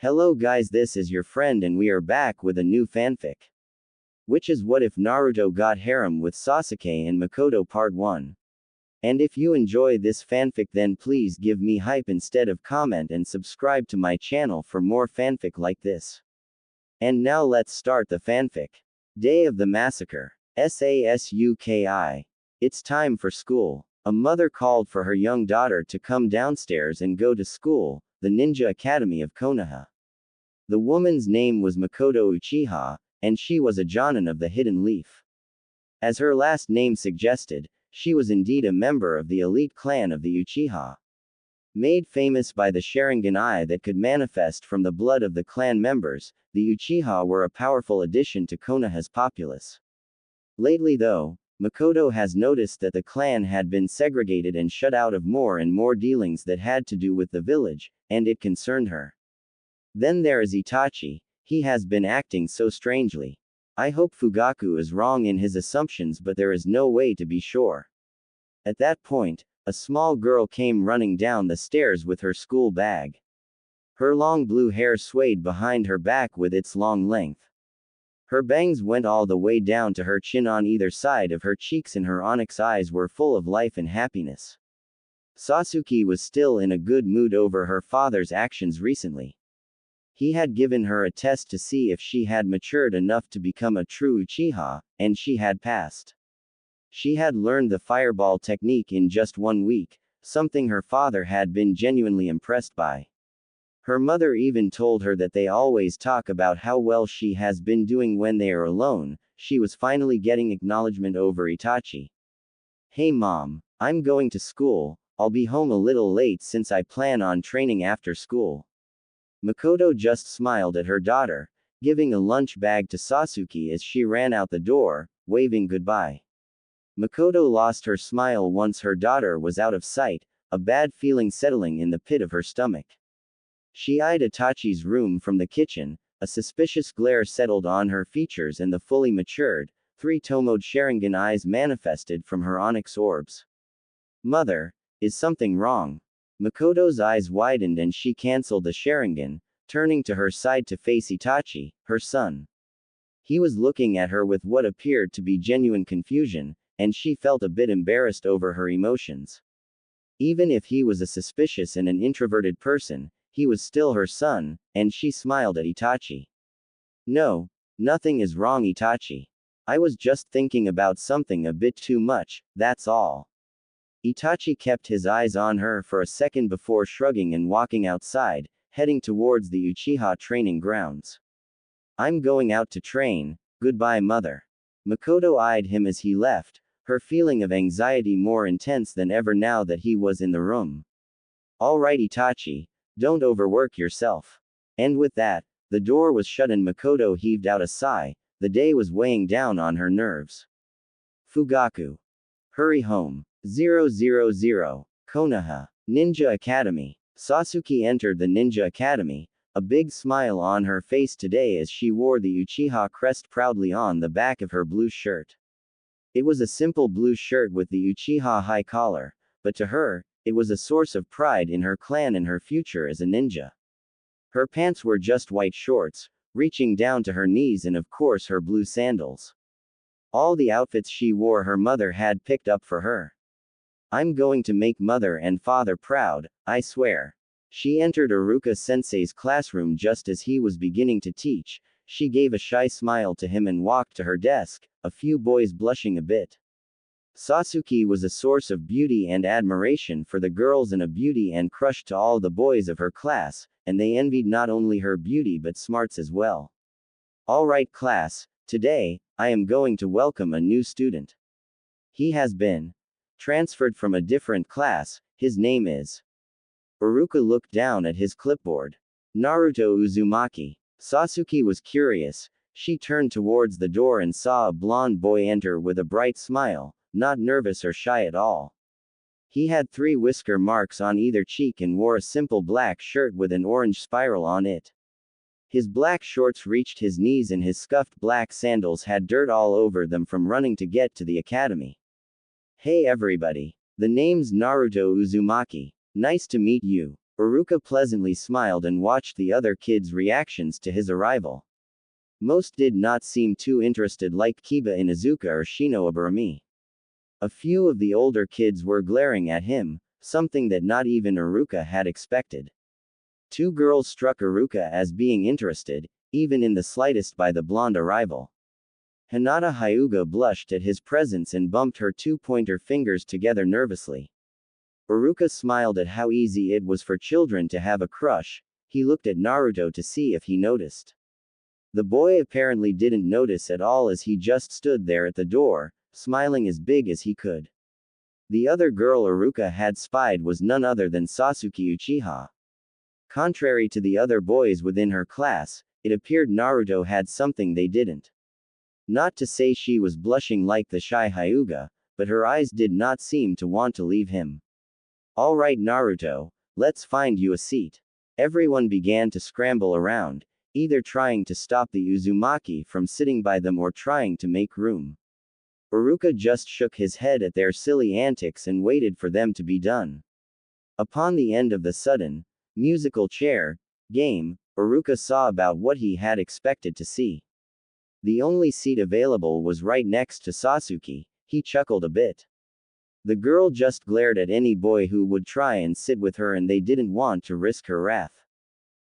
Hello guys, this is your friend and we are back with a new fanfic. Which is What If Naruto Got Harem with Sasuke and Mikoto Part 1. And if you enjoy this fanfic then please give me hype instead of comment and subscribe to my channel for more fanfic like this. And now let's start the fanfic. Day of the Massacre. Sasuki. It's time for school. A mother called for her young daughter to come downstairs and go to school, the Ninja Academy of Konoha. The woman's name was Mikoto Uchiha, and she was a Jonin of the Hidden Leaf. As her last name suggested, she was indeed a member of the elite clan of the Uchiha. Made famous by the Sharingan eye that could manifest from the blood of the clan members, the Uchiha were a powerful addition to Konoha's populace. Lately though, Mikoto has noticed that the clan had been segregated and shut out of more and more dealings that had to do with the village, and it concerned her. Then there is Itachi, he has been acting so strangely. I hope Fugaku is wrong in his assumptions but there is no way to be sure. At that point, a small girl came running down the stairs with her school bag. Her long blue hair swayed behind her back with its long length. Her bangs went all the way down to her chin on either side of her cheeks and her onyx eyes were full of life and happiness. Sasuke was still in a good mood over her father's actions recently. He had given her a test to see if she had matured enough to become a true Uchiha, and she had passed. She had learned the fireball technique in just 1 week, something her father had been genuinely impressed by. Her mother even told her that they always talk about how well she has been doing when they are alone. She was finally getting acknowledgement over Itachi. Hey mom, I'm going to school, I'll be home a little late since I plan on training after school. Mikoto just smiled at her daughter, giving a lunch bag to Sasuke as she ran out the door, waving goodbye. Mikoto lost her smile once her daughter was out of sight, a bad feeling settling in the pit of her stomach. She eyed Itachi's room from the kitchen, a suspicious glare settled on her features and the fully matured, 3-tomoed Sharingan eyes manifested from her onyx orbs. Mother, is something wrong? Mikoto's eyes widened and she cancelled the Sharingan, turning to her side to face Itachi, her son. He was looking at her with what appeared to be genuine confusion, and she felt a bit embarrassed over her emotions. Even if he was a suspicious and an introverted person, he was still her son, and she smiled at Itachi. No, nothing is wrong Itachi. I was just thinking about something a bit too much, that's all. Itachi kept his eyes on her for a second before shrugging and walking outside, heading towards the Uchiha training grounds. I'm going out to train, goodbye mother. Mikoto eyed him as he left, her feeling of anxiety more intense than ever now that he was in the room. Alright Itachi, don't overwork yourself. And with that, the door was shut and Mikoto heaved out a sigh, the day was weighing down on her nerves. Fugaku. Hurry home. 000. Konoha. Ninja Academy. Sasuke entered the Ninja Academy, a big smile on her face today as she wore the Uchiha crest proudly on the back of her blue shirt. It was a simple blue shirt with the Uchiha high collar, but to her, it was a source of pride in her clan and her future as a ninja. Her pants were just white shorts, reaching down to her knees and of course her blue sandals. All the outfits she wore her mother had picked up for her. I'm going to make mother and father proud, I swear. She entered Iruka-sensei's classroom just as he was beginning to teach. She gave a shy smile to him and walked to her desk, a few boys blushing a bit. Sasuke was a source of beauty and admiration for the girls and a beauty and crush to all the boys of her class, and they envied not only her beauty but smarts as well. Alright class, today, I am going to welcome a new student. He has been transferred from a different class, his name is. Iruka looked down at his clipboard. Naruto Uzumaki. Sasuke was curious, she turned towards the door and saw a blonde boy enter with a bright smile, not nervous or shy at all. He had 3 whisker marks on either cheek and wore a simple black shirt with an orange spiral on it. His black shorts reached his knees and his scuffed black sandals had dirt all over them from running to get to the academy. Hey everybody. The name's Naruto Uzumaki. Nice to meet you. Uruka pleasantly smiled and watched the other kids' reactions to his arrival. Most did not seem too interested, like Kiba Inuzuka or Shino Aburami. A few of the older kids were glaring at him, something that not even Uruka had expected. Two girls struck Uruka as being interested, even in the slightest, by the blonde arrival. Hinata Hyuga blushed at his presence and bumped her two-pointer fingers together nervously. Uruka smiled at how easy it was for children to have a crush. He looked at Naruto to see if he noticed. The boy apparently didn't notice at all, as he just stood there at the door, smiling as big as he could. The other girl Uruka had spied was none other than Sasuke Uchiha. Contrary to the other boys within her class, it appeared Naruto had something they didn't. Not to say she was blushing like the shy Hyuga, but her eyes did not seem to want to leave him. "Alright Naruto, let's find you a seat." Everyone began to scramble around, either trying to stop the Uzumaki from sitting by them or trying to make room. Uruka just shook his head at their silly antics and waited for them to be done. Upon the end of the sudden, musical chair game, Uruka saw about what he had expected to see. The only seat available was right next to Sasuke. He chuckled a bit. The girl just glared at any boy who would try and sit with her, and they didn't want to risk her wrath.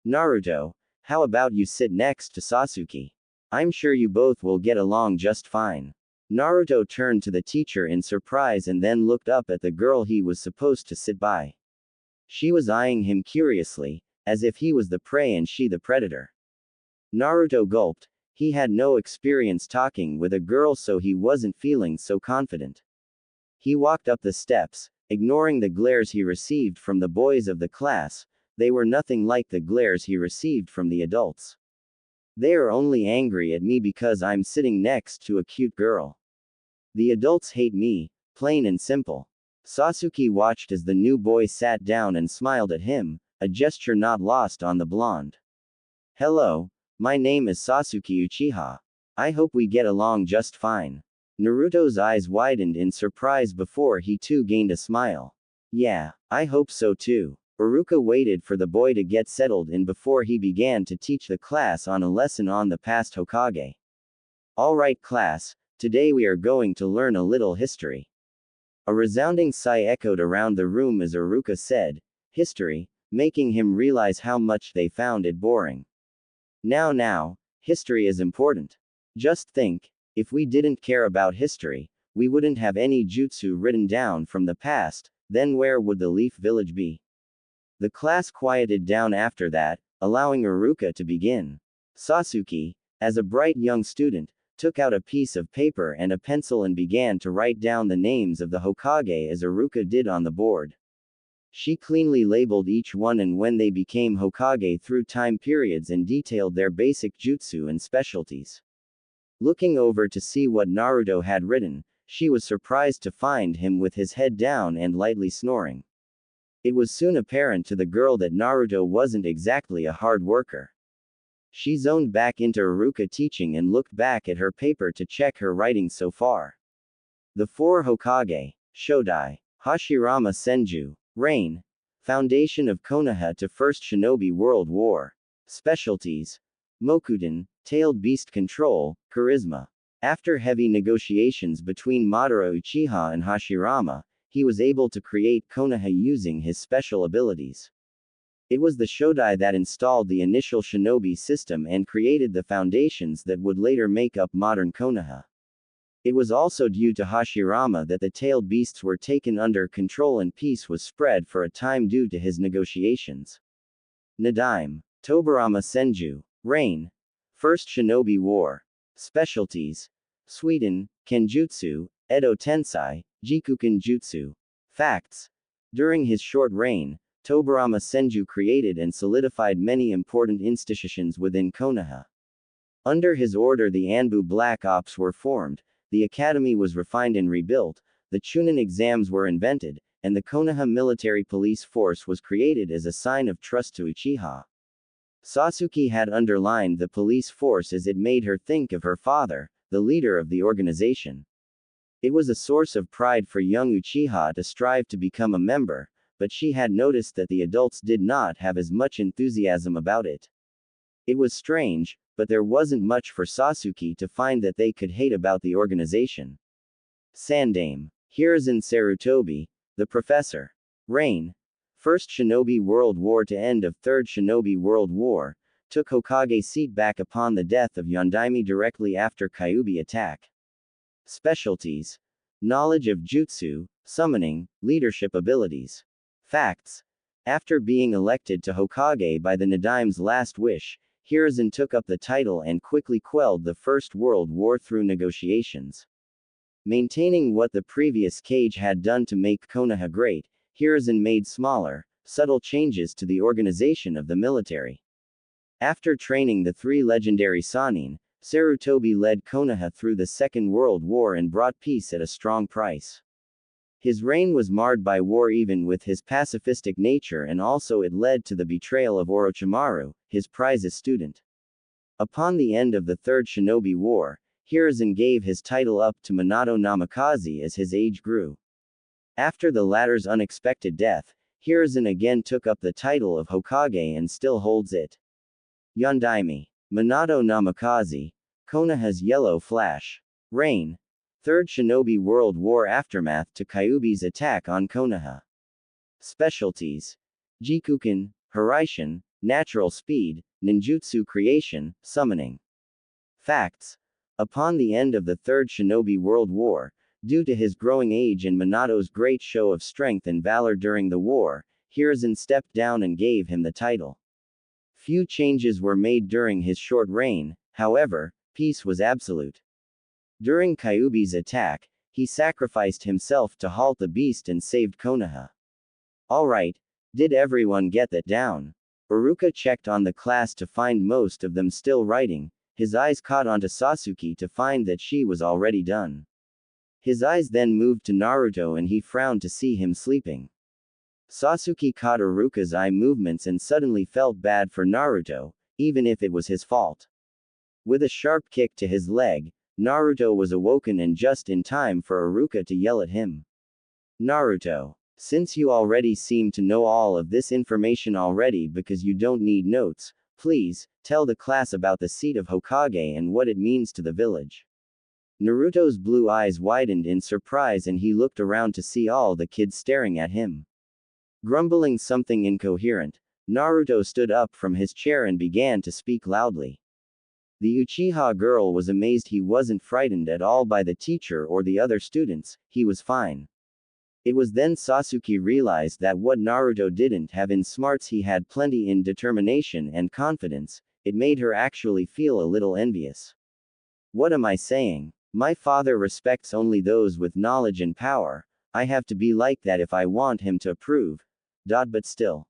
"Naruto, how about you sit next to Sasuke? I'm sure you both will get along just fine." Naruto turned to the teacher in surprise and then looked up at the girl he was supposed to sit by. She was eyeing him curiously, as if he was the prey and she the predator. Naruto gulped. He had no experience talking with a girl, so he wasn't feeling so confident. He walked up the steps, ignoring the glares he received from the boys of the class. They were nothing like the glares he received from the adults. They are only angry at me because I'm sitting next to a cute girl. The adults hate me, plain and simple. Sasuke watched as the new boy sat down and smiled at him, a gesture not lost on the blonde. "Hello, my name is Sasuke Uchiha. I hope we get along just fine." Naruto's eyes widened in surprise before he too gained a smile. "Yeah, I hope so too." Uruka waited for the boy to get settled in before he began to teach the class on a lesson on the past Hokage. "Alright class, today we are going to learn a little history." A resounding sigh echoed around the room as Uruka said, "History," making him realize how much they found it boring. Now, history is important. Just think, if we didn't care about history, we wouldn't have any jutsu written down from the past, then where would the Leaf Village be? The class quieted down after that, allowing Uruka to begin. Sasuke, as a bright young student, took out a piece of paper and a pencil and began to write down the names of the Hokage as Uruka did on the board. She cleanly labeled each one and when they became Hokage through time periods and detailed their basic jutsu and specialties. Looking over to see what Naruto had written, she was surprised to find him with his head down and lightly snoring. It was soon apparent to the girl that Naruto wasn't exactly a hard worker. She zoned back into Uruka teaching and looked back at her paper to check her writing so far. The 4 Hokage, Shodai, Hashirama Senju, Reign, Foundation of Konoha to First Shinobi World War. Specialties: Mokuten, Tailed Beast Control, Charisma. After heavy negotiations between Madara Uchiha and Hashirama, he was able to create Konoha using his special abilities. It was the Shodai that installed the initial shinobi system and created the foundations that would later make up modern Konoha. It was also due to Hashirama that the tailed beasts were taken under control and peace was spread for a time due to his negotiations. Nadaime, Tobarama Senju, Reign, First Shinobi War. Specialties: Suiten, Kenjutsu, Edo Tensai, Jikuken Jutsu. Facts: during his short reign, Tobarama Senju created and solidified many important institutions within Konoha. Under his order the Anbu Black Ops were formed, the academy was refined and rebuilt, the Chunin exams were invented, and the Konoha military police force was created as a sign of trust to Uchiha. Sasuke had underlined the police force as it made her think of her father, the leader of the organization. It was a source of pride for young Uchiha to strive to become a member, but she had noticed that the adults did not have as much enthusiasm about it. It was strange, but there wasn't much for Sasuke to find that they could hate about the organization. Sandame. Hiruzen Sarutobi, the professor. Reign. First Shinobi World War to end of Third Shinobi World War, took Hokage seat back upon the death of Yondaime directly after Kyuubi attack. Specialties. Knowledge of Jutsu, Summoning, Leadership abilities. Facts. After being elected to Hokage by the Nadaime's last wish, Hiruzen took up the title and quickly quelled the First World War through negotiations. Maintaining what the previous Kage had done to make Konoha great, Hiruzen made smaller, subtle changes to the organization of the military. After training the three legendary Sannin, Sarutobi led Konoha through the Second World War and brought peace at a strong price. His reign was marred by war even with his pacifistic nature, and also it led to the betrayal of Orochimaru, his prized student. Upon the end of the Third Shinobi War, Hiruzen gave his title up to Minato Namikaze as his age grew. After the latter's unexpected death, Hiruzen again took up the title of Hokage and still holds it. Yondaime. Minato Namikaze, Konoha's Yellow Flash. Reign. Third Shinobi World War aftermath to Kyuubi's attack on Konoha. Specialties. Jikuken, Hiraishin, Natural Speed, Ninjutsu Creation, Summoning. Facts. Upon the end of the Third Shinobi World War, due to his growing age and Minato's great show of strength and valor during the war, Hiruzen stepped down and gave him the title. Few changes were made during his short reign, however, peace was absolute. During Kyuubi's attack, he sacrificed himself to halt the beast and saved Konoha. Alright, did everyone get that down? Iruka checked on the class to find most of them still writing. His eyes caught onto Sasuke to find that she was already done. His eyes then moved to Naruto and he frowned to see him sleeping. Sasuke caught Iruka's eye movements and suddenly felt bad for Naruto, even if it was his fault. With a sharp kick to his leg, Naruto was awoken and just in time for Iruka to yell at him. Naruto, since you already seem to know all of this information already because you don't need notes, please, tell the class about the seat of Hokage and what it means to the village. Naruto's blue eyes widened in surprise and he looked around to see all the kids staring at him. Grumbling something incoherent, Naruto stood up from his chair and began to speak loudly. The Uchiha girl was amazed he wasn't frightened at all by the teacher or the other students, he was fine. It was then Sasuke realized that what Naruto didn't have in smarts he had plenty in determination and confidence. It made her actually feel a little envious. What am I saying? My father respects only those with knowledge and power. I have to be like that if I want him to approve. But still.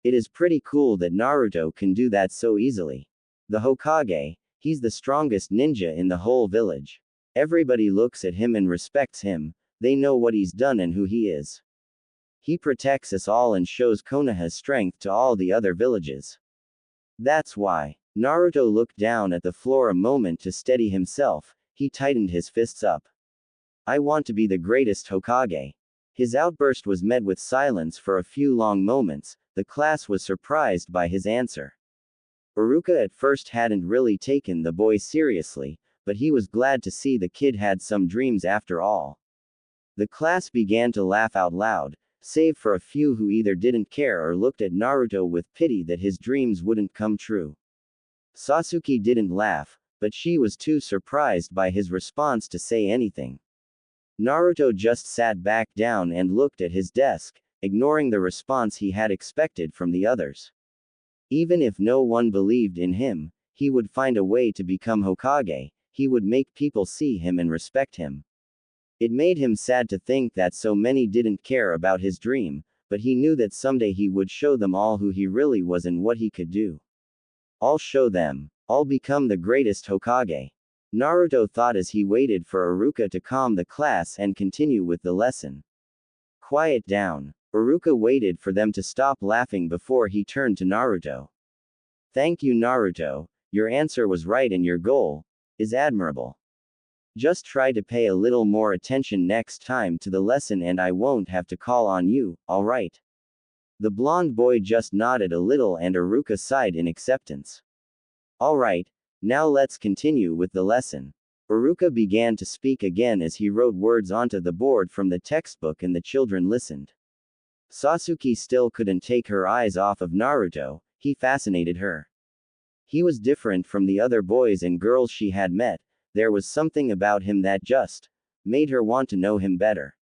It is pretty cool that Naruto can do that so easily. The Hokage, he's the strongest ninja in the whole village. Everybody looks at him and respects him. They know what he's done and who he is. He protects us all and shows Konoha's strength to all the other villages. That's why. Naruto looked down at the floor a moment to steady himself. He tightened his fists up. I want to be the greatest Hokage. His outburst was met with silence for a few long moments. The class was surprised by his answer. Iruka at first hadn't really taken the boy seriously, but he was glad to see the kid had some dreams after all. The class began to laugh out loud, save for a few who either didn't care or looked at Naruto with pity that his dreams wouldn't come true. Sasuke didn't laugh, but she was too surprised by his response to say anything. Naruto just sat back down and looked at his desk, ignoring the response he had expected from the others. Even if no one believed in him, he would find a way to become Hokage. He would make people see him and respect him. It made him sad to think that so many didn't care about his dream, but he knew that someday he would show them all who he really was and what he could do. I'll show them. I'll become the greatest Hokage. Naruto thought as he waited for Iruka to calm the class and continue with the lesson. Quiet down. Iruka waited for them to stop laughing before he turned to Naruto. Thank you, Naruto. Your answer was right and your goal is admirable. Just try to pay a little more attention next time to the lesson and I won't have to call on you, alright? The blonde boy just nodded a little and Iruka sighed in acceptance. Alright, now let's continue with the lesson. Iruka began to speak again as he wrote words onto the board from the textbook and the children listened. Sasuke still couldn't take her eyes off of Naruto, he fascinated her. He was different from the other boys and girls she had met, there was something about him that just made her want to know him better.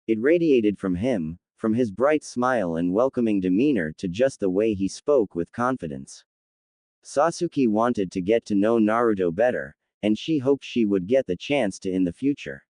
It radiated from him, from his bright smile and welcoming demeanor to just the way he spoke with confidence. Sasuke wanted to get to know Naruto better, and she hoped she would get the chance to in the future.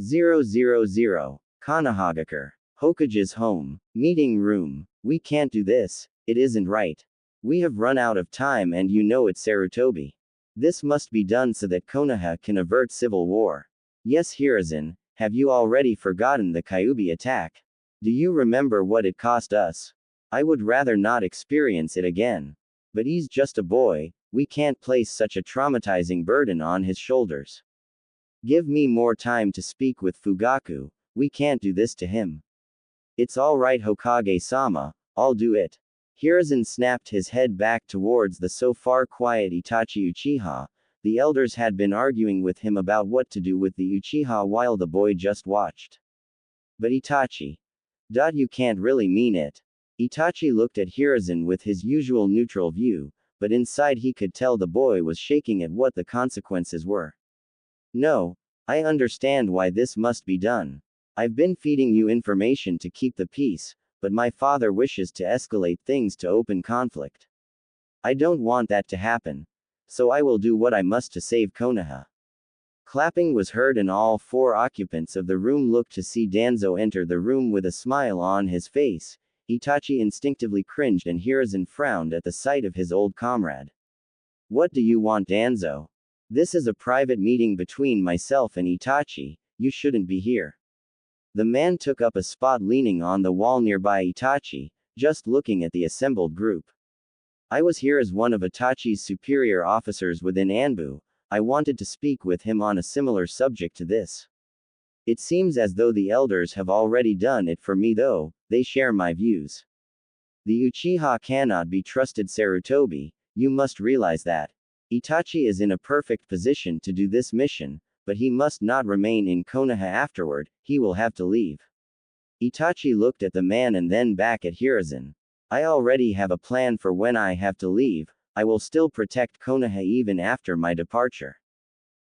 000. Konohagakure. Hokage's home. Meeting room. We can't do this, it isn't right. We have run out of time and you know it, Sarutobi. This must be done so that Konoha can avert civil war. Yes, Hiruzen, have you already forgotten the Kyuubi attack? Do you remember what it cost us? I would rather not experience it again. But he's just a boy, we can't place such a traumatizing burden on his shoulders. Give me more time to speak with Fugaku, we can't do this to him. It's alright, Hokage-sama, I'll do it. Hiruzen snapped his head back towards the so far quiet Itachi Uchiha. The elders had been arguing with him about what to do with the Uchiha while the boy just watched. But Itachi. You can't really mean it. Itachi looked at Hiruzen with his usual neutral view, but inside he could tell the boy was shaking at what the consequences were. No, I understand why this must be done. I've been feeding you information to keep the peace, but my father wishes to escalate things to open conflict. I don't want that to happen. So I will do what I must to save Konoha. Clapping was heard and all four occupants of the room looked to see Danzo enter the room with a smile on his face. Itachi instinctively cringed and Hiruzen frowned at the sight of his old comrade. What do you want, Danzo? This is a private meeting between myself and Itachi, you shouldn't be here. The man took up a spot leaning on the wall nearby Itachi, just looking at the assembled group. I was here as one of Itachi's superior officers within Anbu, I wanted to speak with him on a similar subject to this. It seems as though the elders have already done it for me though, they share my views. The Uchiha cannot be trusted, Sarutobi, you must realize that. Itachi is in a perfect position to do this mission, but he must not remain in Konoha afterward, he will have to leave. Itachi looked at the man and then back at Hiruzen. I already have a plan for when I have to leave, I will still protect Konoha even after my departure.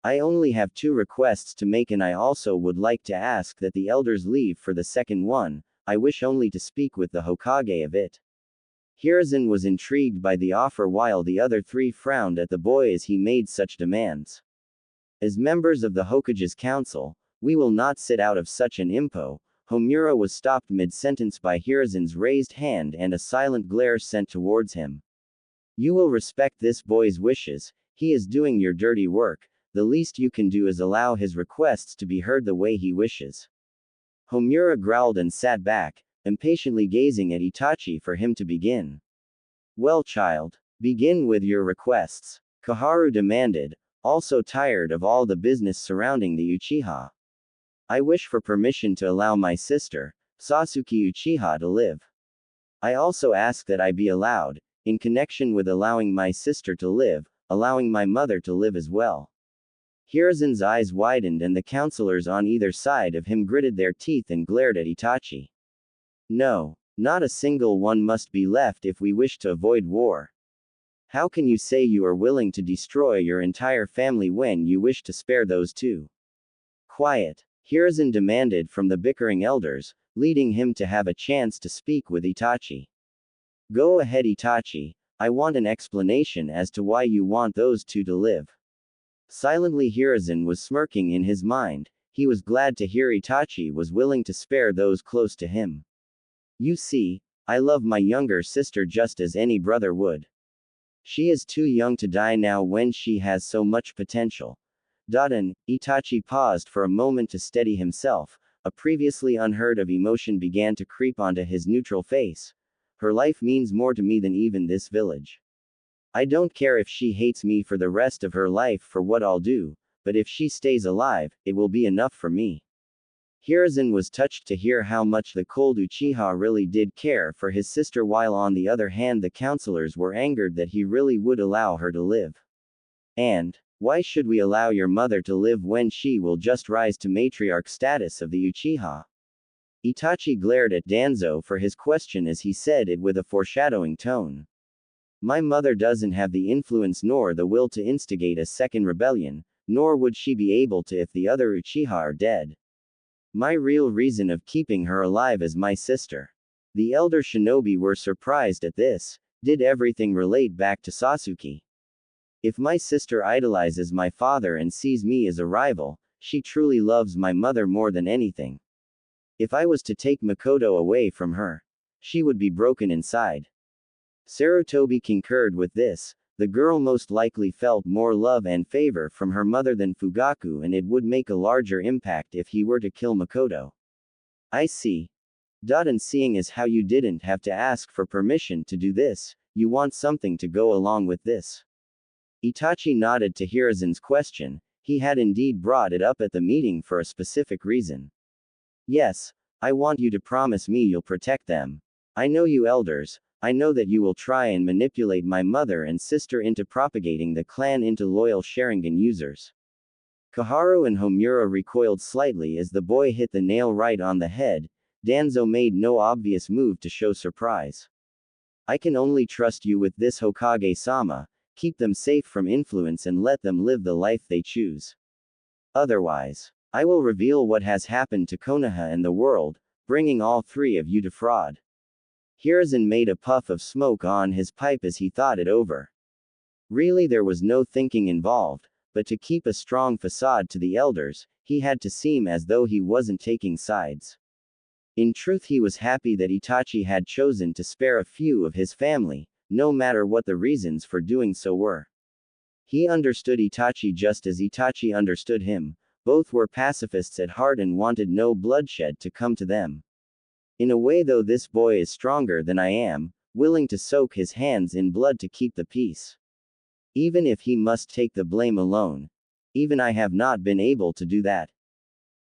I only have 2 requests to make and I also would like to ask that the elders leave for the second one, I wish only to speak with the Hokage of it. Hiruzen was intrigued by the offer while the other 3 frowned at the boy as he made such demands. As members of the Hokage's council, we will not sit out of such an impo. Homura was stopped mid-sentence by Hiruzen's raised hand and a silent glare sent towards him. You will respect this boy's wishes, he is doing your dirty work, the least you can do is allow his requests to be heard the way he wishes. Homura growled and sat back, impatiently gazing at Itachi for him to begin. Well, child, begin with your requests, Koharu demanded, also tired of all the business surrounding the Uchiha. I wish for permission to allow my sister, Sasuke Uchiha, to live. I also ask that I be allowed, in connection with allowing my sister to live, allowing my mother to live as well. Hiruzen's eyes widened and the counselors on either side of him gritted their teeth and glared at Itachi. No, not a single one must be left if we wish to avoid war. How can you say you are willing to destroy your entire family when you wish to spare those 2? Quiet, Hiruzen demanded from the bickering elders, leading him to have a chance to speak with Itachi. Go ahead, Itachi, I want an explanation as to why you want those 2 to live. Silently Hiruzen was smirking in his mind, he was glad to hear Itachi was willing to spare those close to him. You see, I love my younger sister just as any brother would. She is too young to die now when she has so much potential. Itachi paused for a moment to steady himself, a previously unheard of emotion began to creep onto his neutral face. Her life means more to me than even this village. I don't care if she hates me for the rest of her life for what I'll do, but if she stays alive, it will be enough for me. Hiruzen was touched to hear how much the cold Uchiha really did care for his sister, while on the other hand the counselors were angered that he really would allow her to live. And, why should we allow your mother to live when she will just rise to matriarch status of the Uchiha? Itachi glared at Danzo for his question as he said it with a foreshadowing tone. My mother doesn't have the influence nor the will to instigate a second rebellion, nor would she be able to if the other Uchiha are dead. My real reason of keeping her alive is my sister. The elder shinobi were surprised at this. Did everything relate back to Sasuke? If my sister idolizes my father and sees me as a rival, she truly loves my mother more than anything. If I was to take Mikoto away from her, she would be broken inside. Sarutobi concurred with this. The girl most likely felt more love and favor from her mother than Fugaku, and it would make a larger impact if he were to kill Mikoto. I see. And seeing as how you didn't have to ask for permission to do this, you want something to go along with this. Itachi nodded to Hiruzen's question. He had indeed brought it up at the meeting for a specific reason. Yes, I want you to promise me you'll protect them. I know you elders. I know that you will try and manipulate my mother and sister into propagating the clan into loyal Sharingan users. Koharu and Homura recoiled slightly as the boy hit the nail right on the head. Danzo made no obvious move to show surprise. I can only trust you with this, Hokage-sama. Keep them safe from influence and let them live the life they choose. Otherwise, I will reveal what has happened to Konoha and the world, bringing all three of you to fraud. Hiruzen made a puff of smoke on his pipe as he thought it over. Really, there was no thinking involved, but to keep a strong facade to the elders, he had to seem as though he wasn't taking sides. In truth, he was happy that Itachi had chosen to spare a few of his family, no matter what the reasons for doing so were. He understood Itachi just as Itachi understood him. Both were pacifists at heart and wanted no bloodshed to come to them. In a way, though, this boy is stronger than I am, willing to soak his hands in blood to keep the peace. Even if he must take the blame alone. Even I have not been able to do that.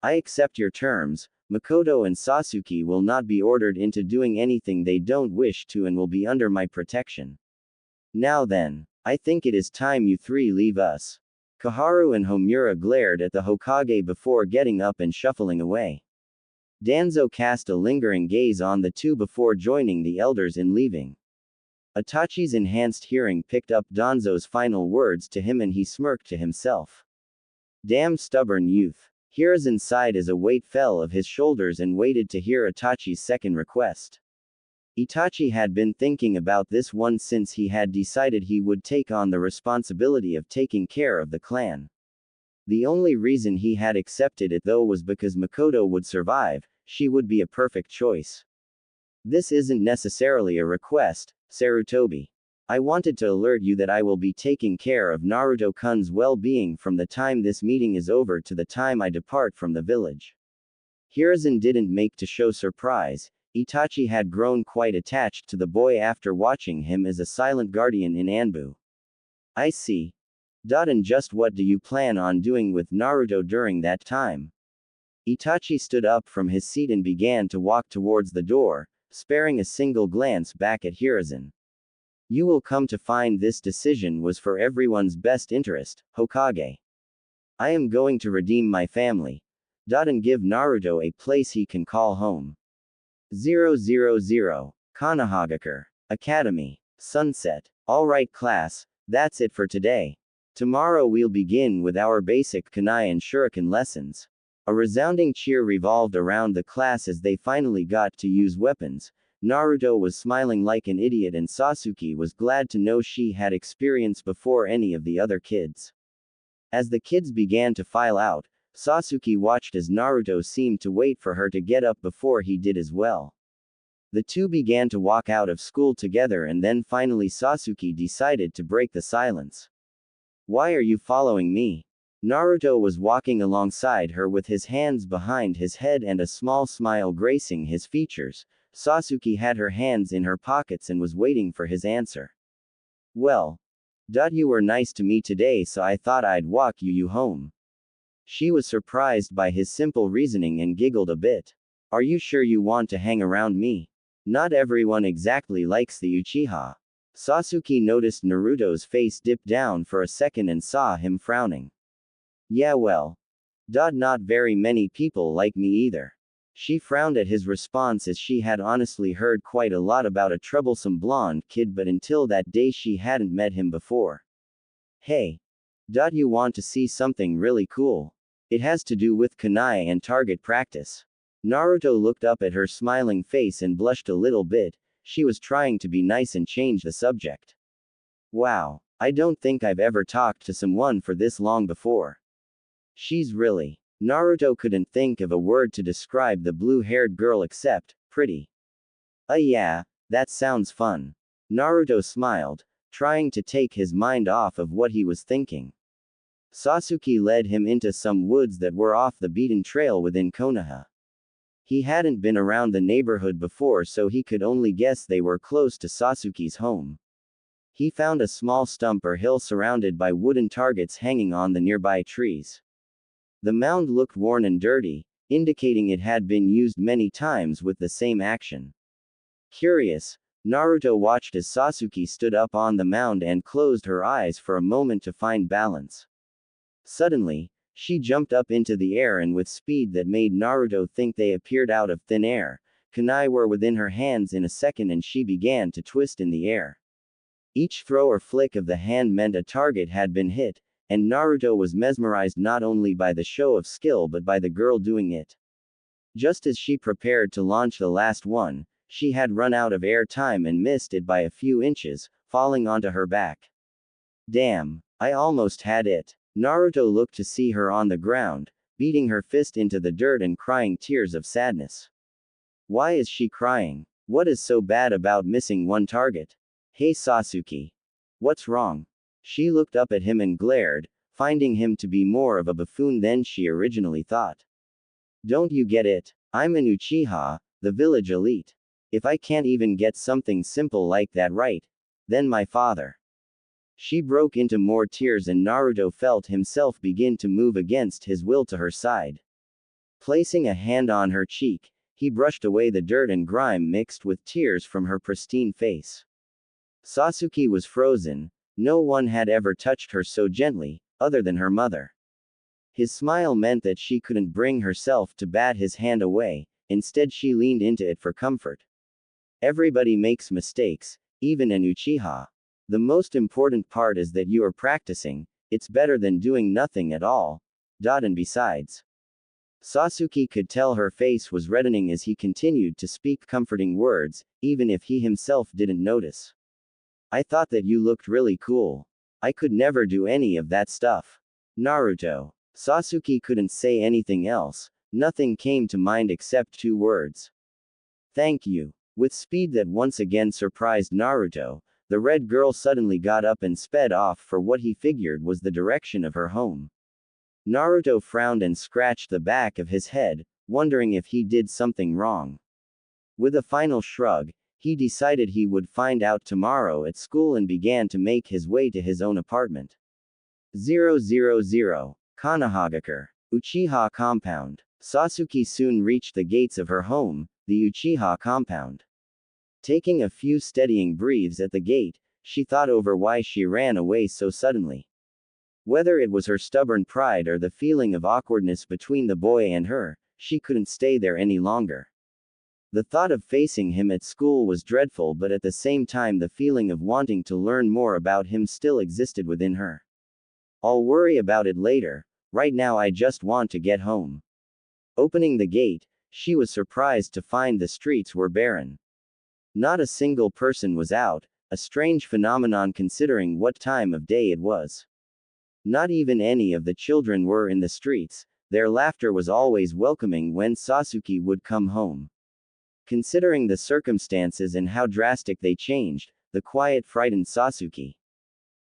I accept your terms. Mikoto and Sasuke will not be ordered into doing anything they don't wish to and will be under my protection. Now then, I think it is time you three leave us. Koharu and Homura glared at the Hokage before getting up and shuffling away. Danzo cast a lingering gaze on the two before joining the elders in leaving. Itachi's enhanced hearing picked up Danzo's final words to him and he smirked to himself. Damn stubborn youth. Hiruzen sighed as a weight fell off his shoulders and waited to hear Itachi's second request. Itachi had been thinking about this one since he had decided he would take on the responsibility of taking care of the clan. The only reason he had accepted it though was because Mikoto would survive. She would be a perfect choice. This isn't necessarily a request, Sarutobi. I wanted to alert you that I will be taking care of Naruto-kun's well-being from the time this meeting is over to the time I depart from the village. Hiruzen didn't make to show surprise. Itachi had grown quite attached to the boy after watching him as a silent guardian in Anbu. I see. And just what do you plan on doing with Naruto during that time? Itachi stood up from his seat and began to walk towards the door, sparing a single glance back at Hiruzen. You will come to find this decision was for everyone's best interest, Hokage. I am going to redeem my family. And give Naruto a place he can call home. 000. Konohagakure Academy. Sunset. Alright class, that's it for today. Tomorrow we'll begin with our basic kunai and shuriken lessons. A resounding cheer revolved around the class as they finally got to use weapons. Naruto was smiling like an idiot and Sasuke was glad to know she had experience before any of the other kids. As the kids began to file out, Sasuke watched as Naruto seemed to wait for her to get up before he did as well. The two began to walk out of school together and then finally Sasuke decided to break the silence. Why are you following me? Naruto was walking alongside her with his hands behind his head and a small smile gracing his features. Sasuke had her hands in her pockets and was waiting for his answer. Well, you were nice to me today so I thought I'd walk you home. She was surprised by his simple reasoning and giggled a bit. Are you sure you want to hang around me? Not everyone exactly likes the Uchiha. Sasuke noticed Naruto's face dip down for a second and saw him frowning. Yeah, well. Not very many people like me either. She frowned at his response as she had honestly heard quite a lot about a troublesome blonde kid, but until that day she hadn't met him before. Hey. You want to see something really cool? It has to do with kunai and target practice. Naruto looked up at her smiling face and blushed a little bit. She was trying to be nice and change the subject. Wow, I don't think I've ever talked to someone for this long before. She's really. Naruto couldn't think of a word to describe the blue-haired girl except pretty. Yeah, that sounds fun. Naruto smiled, trying to take his mind off of what he was thinking. Sasuke led him into some woods that were off the beaten trail within Konoha. He hadn't been around the neighborhood before, so he could only guess they were close to Sasuke's home. He found a small stump or hill surrounded by wooden targets hanging on the nearby trees. The mound looked worn and dirty, indicating it had been used many times with the same action. Curious, Naruto watched as Sasuke stood up on the mound and closed her eyes for a moment to find balance. Suddenly, she jumped up into the air and with speed that made Naruto think they appeared out of thin air. Kunai were within her hands in a second and she began to twist in the air. Each throw or flick of the hand meant a target had been hit, and Naruto was mesmerized not only by the show of skill but by the girl doing it. Just as she prepared to launch the last one, she had run out of air time and missed it by a few inches, falling onto her back. Damn, I almost had it. Naruto looked to see her on the ground, beating her fist into the dirt and crying tears of sadness. Why is she crying? What is so bad about missing one target? Hey Sasuke. What's wrong? She looked up at him and glared, finding him to be more of a buffoon than she originally thought. Don't you get it? I'm an Uchiha, the village elite. If I can't even get something simple like that right, then my father. She broke into more tears and Naruto felt himself begin to move against his will to her side. Placing a hand on her cheek, he brushed away the dirt and grime mixed with tears from her pristine face. Sasuke was frozen. No one had ever touched her so gently, other than her mother. His smile meant that she couldn't bring herself to bat his hand away, instead she leaned into it for comfort. Everybody makes mistakes, even an Uchiha. The most important part is that you are practicing, it's better than doing nothing at all. And besides. Sasuke could tell her face was reddening as he continued to speak comforting words, even if he himself didn't notice. I thought that you looked really cool. I could never do any of that stuff. Naruto. Sasuke couldn't say anything else, nothing came to mind except two words. Thank you. With speed that once again surprised Naruto, the red girl suddenly got up and sped off for what he figured was the direction of her home. Naruto frowned and scratched the back of his head, wondering if he did something wrong. With a final shrug, he decided he would find out tomorrow at school and began to make his way to his own apartment. 000. Konohagakure. Uchiha Compound. Sasuke soon reached the gates of her home, the Uchiha compound. Taking a few steadying breaths at the gate, she thought over why she ran away so suddenly. Whether it was her stubborn pride or the feeling of awkwardness between the boy and her, she couldn't stay there any longer. The thought of facing him at school was dreadful, but at the same time the feeling of wanting to learn more about him still existed within her. I'll worry about it later, right now I just want to get home. Opening the gate, she was surprised to find the streets were barren. Not a single person was out, a strange phenomenon considering what time of day it was. Not even any of the children were in the streets, their laughter was always welcoming when Sasuke would come home. Considering the circumstances and how drastic they changed, the quiet frightened Sasuke.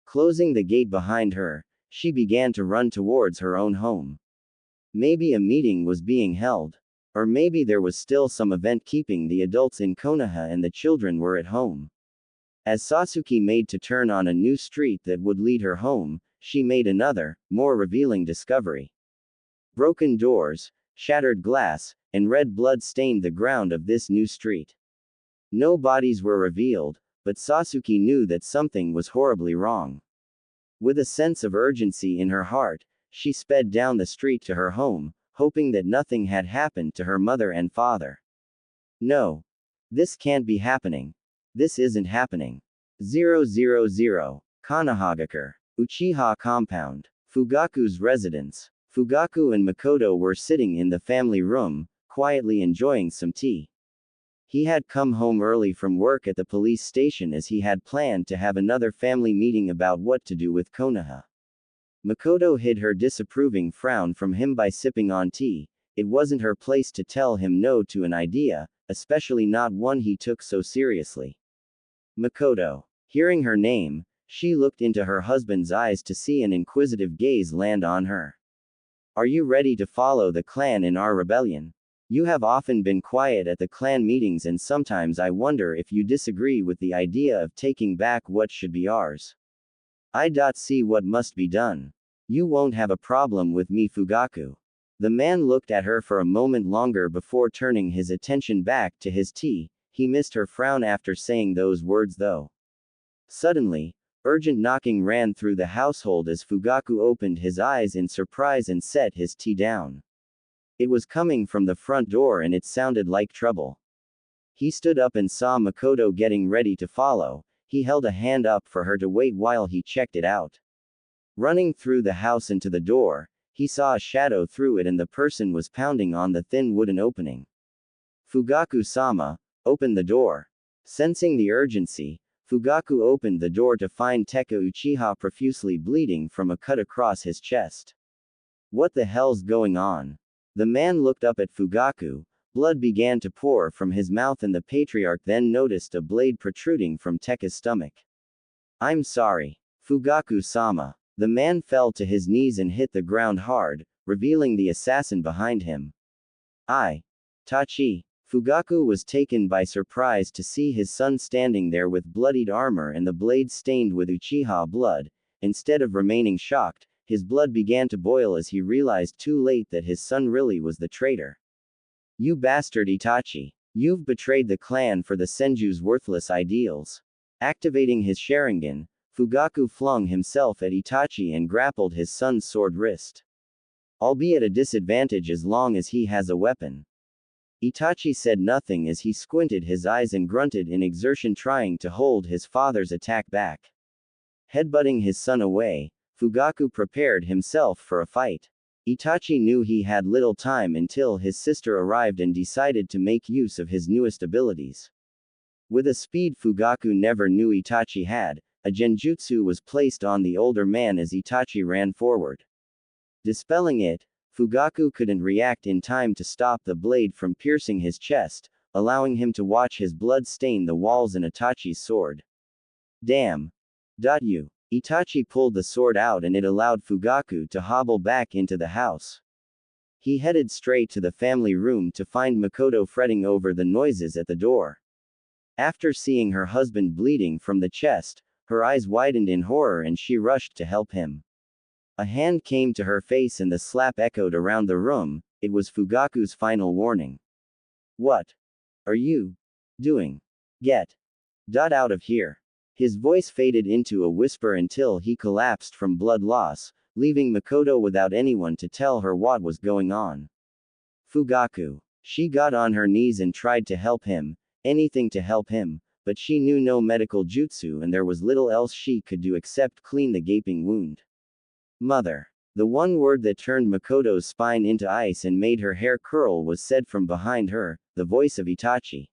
Closing the gate behind her, she began to run towards her own home. Maybe a meeting was being held. Or maybe there was still some event keeping the adults in Konoha and the children were at home. As Sasuke made to turn on a new street that would lead her home, she made another, more revealing discovery. Broken doors, shattered glass, and red blood stained the ground of this new street. No bodies were revealed, but Sasuke knew that something was horribly wrong. With a sense of urgency in her heart, she sped down the street to her home, hoping that nothing had happened to her mother and father. No. This can't be happening. This isn't happening. 000. Kanahagakure. Uchiha Compound. Fugaku's residence. Fugaku and Mikoto were sitting in the family room, quietly enjoying some tea. He had come home early from work at the police station as he had planned to have another family meeting about what to do with Konoha. Mikoto hid her disapproving frown from him by sipping on tea. It wasn't her place to tell him no to an idea, especially not one he took so seriously. Mikoto. Hearing her name, she looked into her husband's eyes to see an inquisitive gaze land on her. Are you ready to follow the clan in our rebellion? You have often been quiet at the clan meetings, and sometimes I wonder if you disagree with the idea of taking back what should be ours. I see what must be done. You won't have a problem with me, Fugaku. The man looked at her for a moment longer before turning his attention back to his tea. He missed her frown after saying those words though. Suddenly, urgent knocking ran through the household as Fugaku opened his eyes in surprise and set his tea down. It was coming from the front door and it sounded like trouble. He stood up and saw Mikoto getting ready to follow. He held a hand up for her to wait while he checked it out. Running through the house and to the door, he saw a shadow through it and the person was pounding on the thin wooden opening. Fugaku-sama, open the door. Sensing the urgency, Fugaku opened the door to find Teka Uchiha profusely bleeding from a cut across his chest. What the hell's going on? The man looked up at Fugaku. Blood began to pour from his mouth and the patriarch then noticed a blade protruding from Teka's stomach. I'm sorry. Fugaku-sama. The man fell to his knees and hit the ground hard, revealing the assassin behind him. Tachi. Fugaku was taken by surprise to see his son standing there with bloodied armor and the blade stained with Uchiha blood. Instead of remaining shocked, his blood began to boil as he realized too late that his son really was the traitor. You bastard Itachi. You've betrayed the clan for the Senju's worthless ideals. Activating his Sharingan, Fugaku flung himself at Itachi and grappled his son's sword wrist. I'll be at a disadvantage as long as he has a weapon. Itachi said nothing as he squinted his eyes and grunted in exertion trying to hold his father's attack back. Headbutting his son away, Fugaku prepared himself for a fight. Itachi knew he had little time until his sister arrived and decided to make use of his newest abilities. With a speed Fugaku never knew Itachi had, a genjutsu was placed on the older man as Itachi ran forward. Dispelling it, Fugaku couldn't react in time to stop the blade from piercing his chest, allowing him to watch his blood stain the walls and Itachi's sword. Damn. Itachi pulled the sword out and it allowed Fugaku to hobble back into the house. He headed straight to the family room to find Mikoto fretting over the noises at the door. After seeing her husband bleeding from the chest, her eyes widened in horror and she rushed to help him. A hand came to her face and the slap echoed around the room. It was Fugaku's final warning. What are you doing? Get out of here. His voice faded into a whisper until he collapsed from blood loss, leaving Mikoto without anyone to tell her what was going on. Fugaku. She got on her knees and tried to help him, anything to help him, but she knew no medical jutsu and there was little else she could do except clean the gaping wound. Mother. The one word that turned Mikoto's spine into ice and made her hair curl was said from behind her, the voice of Itachi.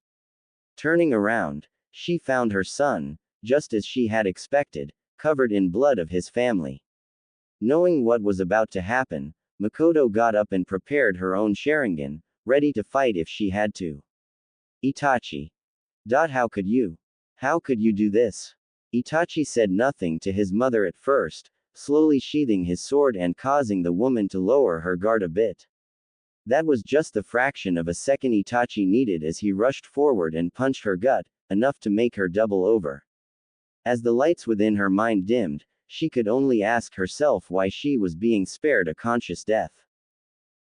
Turning around, she found her son, just as she had expected, covered in blood of his family. Knowing what was about to happen, Mikoto got up and prepared her own Sharingan, ready to fight if she had to. Itachi. How could you? How could you do this? Itachi said nothing to his mother at first, slowly sheathing his sword and causing the woman to lower her guard a bit. That was just the fraction of a second Itachi needed as he rushed forward and punched her gut, enough to make her double over. As the lights within her mind dimmed, she could only ask herself why she was being spared a conscious death.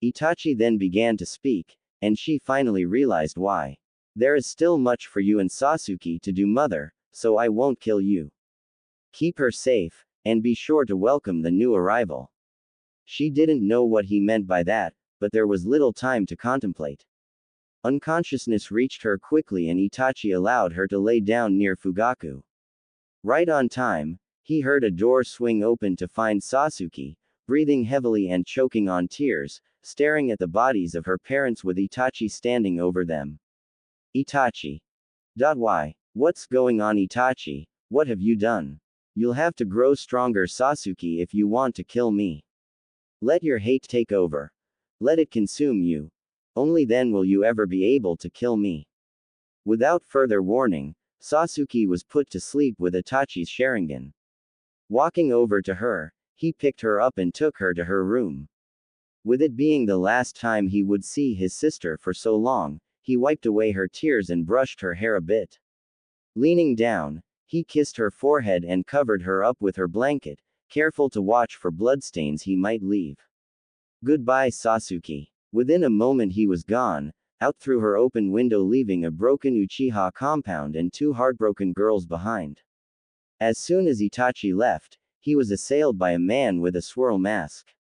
Itachi then began to speak, and she finally realized why. There is still much for you and Sasuke to do, mother, so I won't kill you. Keep her safe, and be sure to welcome the new arrival. She didn't know what he meant by that, but there was little time to contemplate. Unconsciousness reached her quickly and Itachi allowed her to lay down near Fugaku. Right on time, he heard a door swing open to find Sasuke, breathing heavily and choking on tears, staring at the bodies of her parents with Itachi standing over them. Itachi. Why? What's going on, Itachi? What have you done? You'll have to grow stronger, Sasuke, if you want to kill me. Let your hate take over. Let it consume you. Only then will you ever be able to kill me. Without further warning, Sasuke was put to sleep with Itachi's Sharingan. Walking over to her, he picked her up and took her to her room. With it being the last time he would see his sister for so long, he wiped away her tears and brushed her hair a bit. Leaning down, he kissed her forehead and covered her up with her blanket, careful to watch for bloodstains he might leave. Goodbye, Sasuke. Within a moment he was gone, out through her open window, leaving a broken Uchiha compound and two heartbroken girls behind. As soon as Itachi left, he was assailed by a man with a swirl mask.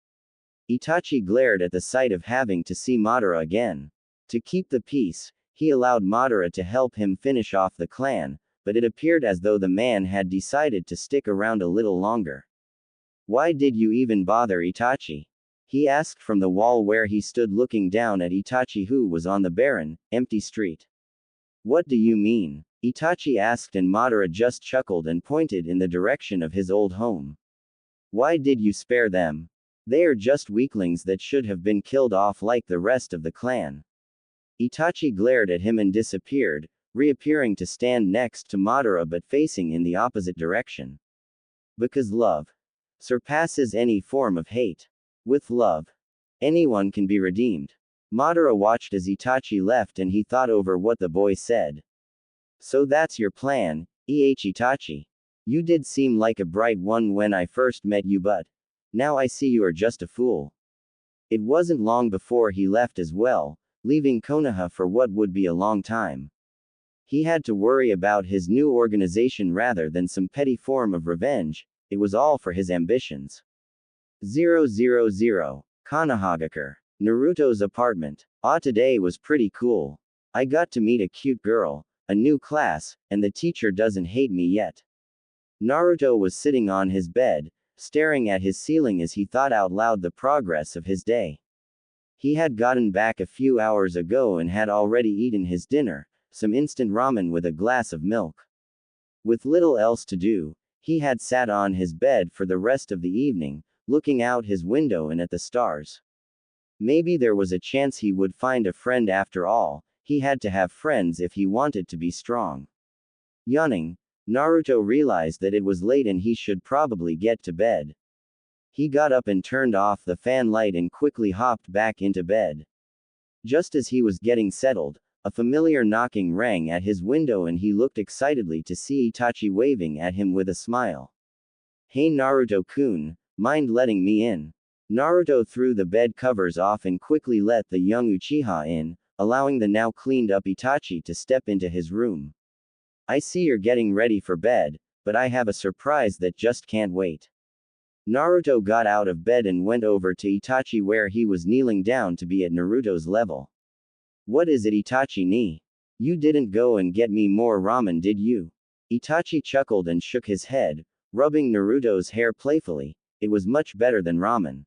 Itachi glared at the sight of having to see Madara again. To keep the peace, he allowed Madara to help him finish off the clan, but it appeared as though the man had decided to stick around a little longer. Why did you even bother, Itachi? He asked from the wall where he stood looking down at Itachi, who was on the barren, empty street. What do you mean? Itachi asked, and Madara just chuckled and pointed in the direction of his old home. Why did you spare them? They are just weaklings that should have been killed off like the rest of the clan. Itachi glared at him and disappeared, reappearing to stand next to Madara but facing in the opposite direction. Because love surpasses any form of hate. With love, anyone can be redeemed. Madara watched as Itachi left and he thought over what the boy said. So that's your plan, Itachi. You did seem like a bright one when I first met you, but now I see you are just a fool. It wasn't long before he left as well, leaving Konoha for what would be a long time. He had to worry about his new organization rather than some petty form of revenge. It was all for his ambitions. 000. Konohagakure. Naruto's apartment. Today was pretty cool. I got to meet a cute girl, a new class, and the teacher doesn't hate me yet. Naruto was sitting on his bed, staring at his ceiling as he thought out loud the progress of his day. He had gotten back a few hours ago and had already eaten his dinner, some instant ramen with a glass of milk. With little else to do, he had sat on his bed for the rest of the evening, looking out his window and at the stars. Maybe there was a chance he would find a friend after all. He had to have friends if he wanted to be strong. Yawning, Naruto realized that it was late and he should probably get to bed. He got up and turned off the fan light and quickly hopped back into bed. Just as he was getting settled, a familiar knocking rang at his window and he looked excitedly to see Itachi waving at him with a smile. Hey Naruto-kun, mind letting me in? Naruto threw the bed covers off and quickly let the young Uchiha in, allowing the now cleaned up Itachi to step into his room. I see you're getting ready for bed, but I have a surprise that just can't wait. Naruto got out of bed and went over to Itachi where he was kneeling down to be at Naruto's level. What is it, Itachi ni? You didn't go and get me more ramen, did you? Itachi chuckled and shook his head, rubbing Naruto's hair playfully. It was much better than ramen.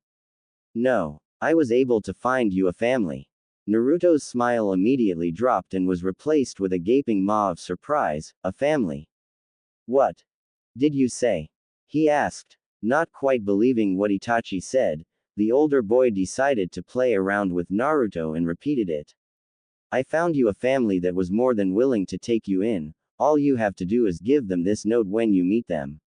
No, I was able to find you a family. Naruto's smile immediately dropped and was replaced with a gaping maw of surprise. A family? What did you say? He asked, not quite believing what Itachi said. The older boy decided to play around with Naruto and repeated it. I found you a family that was more than willing to take you in. All you have to do is give them this note when you meet them.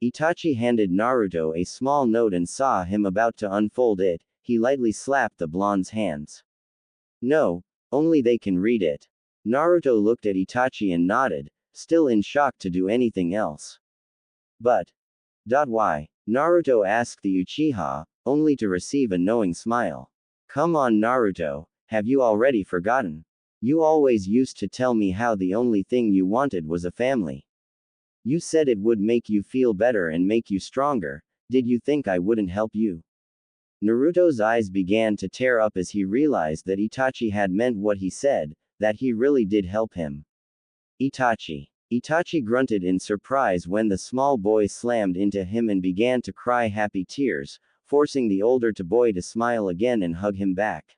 Itachi handed Naruto a small note and saw him about to unfold it. He lightly slapped the blonde's hands. No, only they can read it. Naruto looked at Itachi and nodded, still in shock to do anything else. But why? Naruto asked the Uchiha, only to receive a knowing smile. Come on, Naruto, have you already forgotten? You always used to tell me how the only thing you wanted was a family. You said it would make you feel better and make you stronger. Did you think I wouldn't help you? Naruto's eyes began to tear up as he realized that Itachi had meant what he said, that he really did help him. Itachi. Itachi grunted in surprise when the small boy slammed into him and began to cry happy tears, forcing the older boy to smile again and hug him back.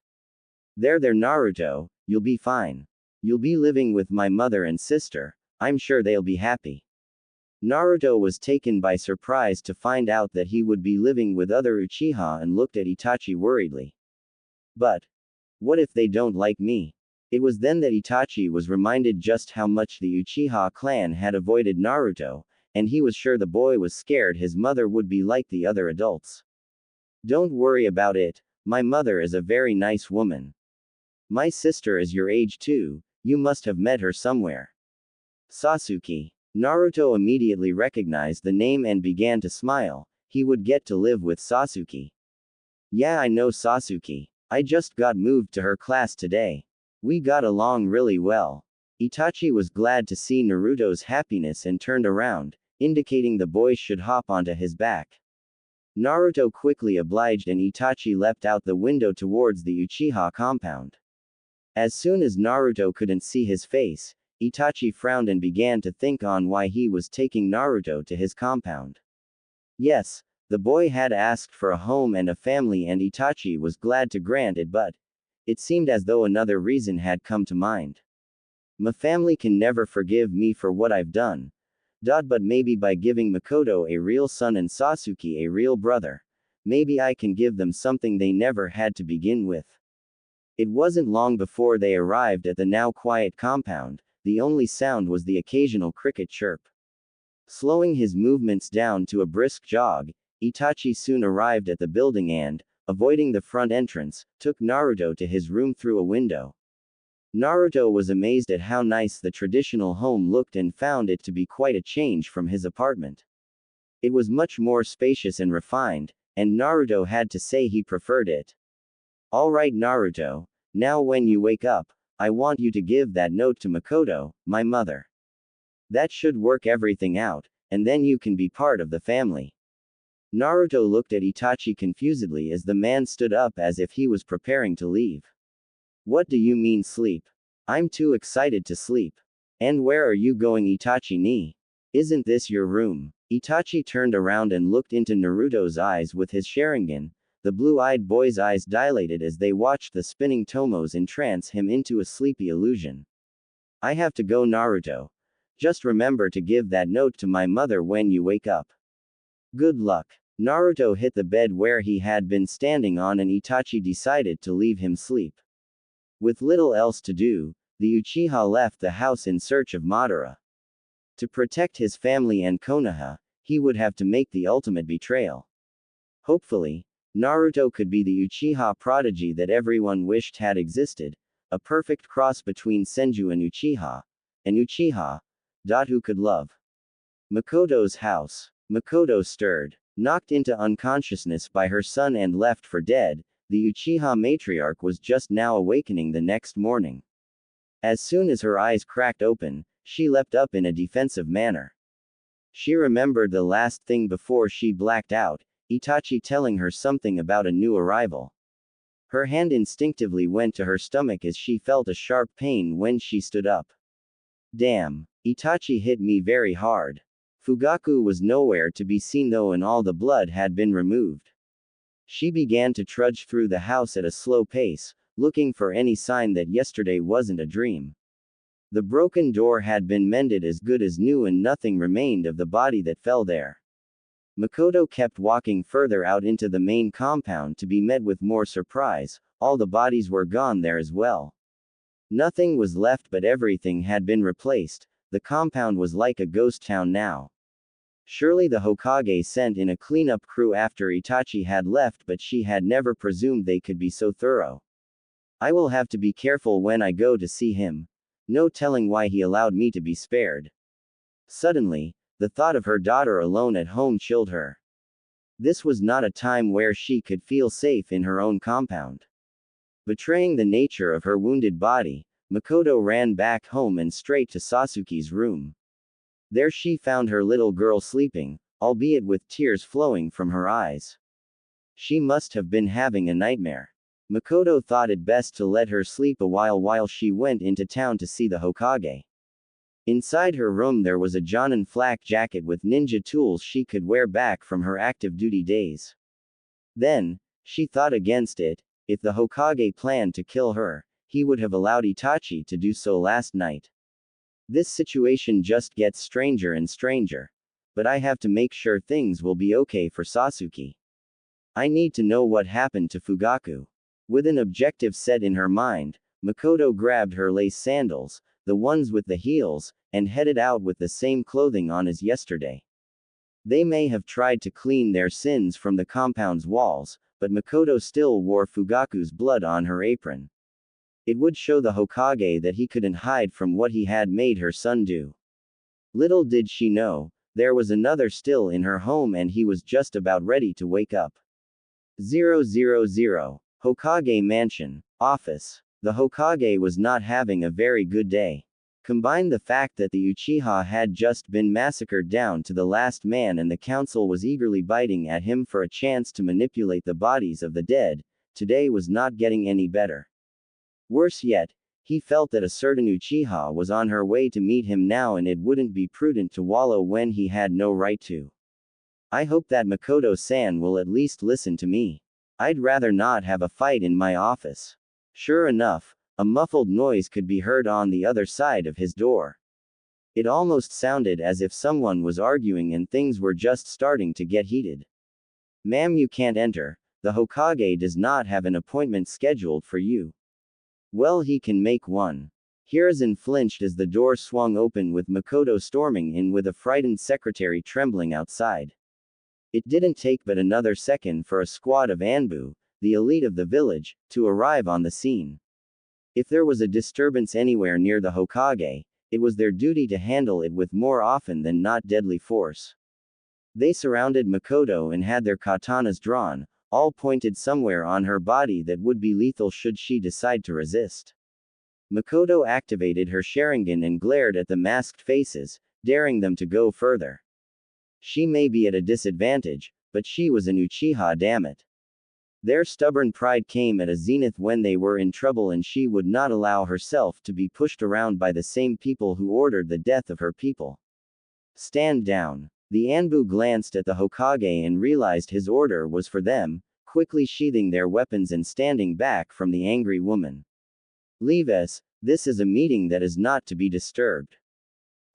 There, Naruto, you'll be fine. You'll be living with my mother and sister. I'm sure they'll be happy. Naruto was taken by surprise to find out that he would be living with other Uchiha and looked at Itachi worriedly. But what if they don't like me? It was then that Itachi was reminded just how much the Uchiha clan had avoided Naruto, and he was sure the boy was scared his mother would be like the other adults. Don't worry about it, my mother is a very nice woman. My sister is your age too, you must have met her somewhere. Sasuke. Naruto immediately recognized the name and began to smile. He would get to live with Sasuke. Yeah, I know Sasuke. I just got moved to her class today. We got along really well. Itachi was glad to see Naruto's happiness and turned around, indicating the boy should hop onto his back. Naruto quickly obliged and Itachi leapt out the window towards the Uchiha compound. As soon as Naruto couldn't see his face, Itachi frowned and began to think on why he was taking Naruto to his compound. Yes, the boy had asked for a home and a family and Itachi was glad to grant it, but it seemed as though another reason had come to mind. My family can never forgive me for what I've done. But maybe by giving Mikoto a real son and Sasuke a real brother, maybe I can give them something they never had to begin with. It wasn't long before they arrived at the now quiet compound. The only sound was the occasional cricket chirp. Slowing his movements down to a brisk jog, Itachi soon arrived at the building and, avoiding the front entrance, took Naruto to his room through a window. Naruto was amazed at how nice the traditional home looked and found it to be quite a change from his apartment. It was much more spacious and refined, and Naruto had to say he preferred it. Alright Naruto, now when you wake up, I want you to give that note to Mikoto, my mother. That should work everything out, and then you can be part of the family. Naruto looked at Itachi confusedly as the man stood up as if he was preparing to leave. What do you mean sleep? I'm too excited to sleep. And where are you going, Itachi-ni? Isn't this your room? Itachi turned around and looked into Naruto's eyes with his Sharingan. The blue-eyed boy's eyes dilated as they watched the spinning tomos entrance him into a sleepy illusion. I have to go, Naruto. Just remember to give that note to my mother when you wake up. Good luck. Naruto hit the bed where he had been standing on and Itachi decided to leave him sleep. With little else to do, the Uchiha left the house in search of Madara. To protect his family and Konoha, he would have to make the ultimate betrayal. Hopefully, Naruto could be the Uchiha prodigy that everyone wished had existed, a perfect cross between Senju and Uchiha, who could love. Mikoto's house. Mikoto stirred, knocked into unconsciousness by her son and left for dead. The Uchiha matriarch was just now awakening the next morning. As soon as her eyes cracked open, she leapt up in a defensive manner. She remembered the last thing before she blacked out, Itachi telling her something about a new arrival. Her hand instinctively went to her stomach as she felt a sharp pain when she stood up. Damn, Itachi hit me very hard. Fugaku was nowhere to be seen though and all the blood had been removed. She began to trudge through the house at a slow pace, looking for any sign that yesterday wasn't a dream. The broken door had been mended as good as new and nothing remained of the body that fell there. Mikoto kept walking further out into the main compound to be met with more surprise. All the bodies were gone there as well. Nothing was left but everything had been replaced. The compound was like a ghost town now. Surely the Hokage sent in a cleanup crew after Itachi had left, but she had never presumed they could be so thorough. I will have to be careful when I go to see him. No telling why he allowed me to be spared. Suddenly, the thought of her daughter alone at home chilled her. This was not a time where she could feel safe in her own compound. Betraying the nature of her wounded body, Mikoto ran back home and straight to Sasuke's room. There she found her little girl sleeping, albeit with tears flowing from her eyes. She must have been having a nightmare. Mikoto thought it best to let her sleep a while she went into town to see the Hokage. Inside her room there was a Jonin flak jacket with ninja tools she could wear back from her active duty days. Then, she thought against it. If the Hokage planned to kill her, he would have allowed Itachi to do so last night. This situation just gets stranger and stranger. But I have to make sure things will be okay for Sasuke. I need to know what happened to Fugaku. With an objective set in her mind, Mikoto grabbed her lace sandals, the ones with the heels, and headed out with the same clothing on as yesterday. They may have tried to clean their sins from the compound's walls, but Mikoto still wore Fugaku's blood on her apron. It would show the Hokage that he couldn't hide from what he had made her son do. Little did she know, there was another still in her home and he was just about ready to wake up. 000. Hokage Mansion. Office. The Hokage was not having a very good day. Combine the fact that the Uchiha had just been massacred down to the last man and the council was eagerly biting at him for a chance to manipulate the bodies of the dead, today was not getting any better. Worse yet, he felt that a certain Uchiha was on her way to meet him now and it wouldn't be prudent to wallow when he had no right to. I hope that Mikoto-san will at least listen to me. I'd rather not have a fight in my office. Sure enough, a muffled noise could be heard on the other side of his door. It almost sounded as if someone was arguing and things were just starting to get heated. Ma'am, you can't enter. The Hokage does not have an appointment scheduled for you. Well, he can make one. Hiruzen flinched as the door swung open with Mikoto storming in with a frightened secretary trembling outside. It didn't take but another second for a squad of Anbu, the elite of the village, to arrive on the scene. If there was a disturbance anywhere near the Hokage, it was their duty to handle it with more often than not deadly force. They surrounded Mikoto and had their katanas drawn, all pointed somewhere on her body that would be lethal should she decide to resist. Mikoto activated her Sharingan and glared at the masked faces, daring them to go further. She may be at a disadvantage, but she was an Uchiha, damn it. Their stubborn pride came at a zenith when they were in trouble and she would not allow herself to be pushed around by the same people who ordered the death of her people. Stand down. The Anbu glanced at the Hokage and realized his order was for them, quickly sheathing their weapons and standing back from the angry woman. Leave us, this is a meeting that is not to be disturbed.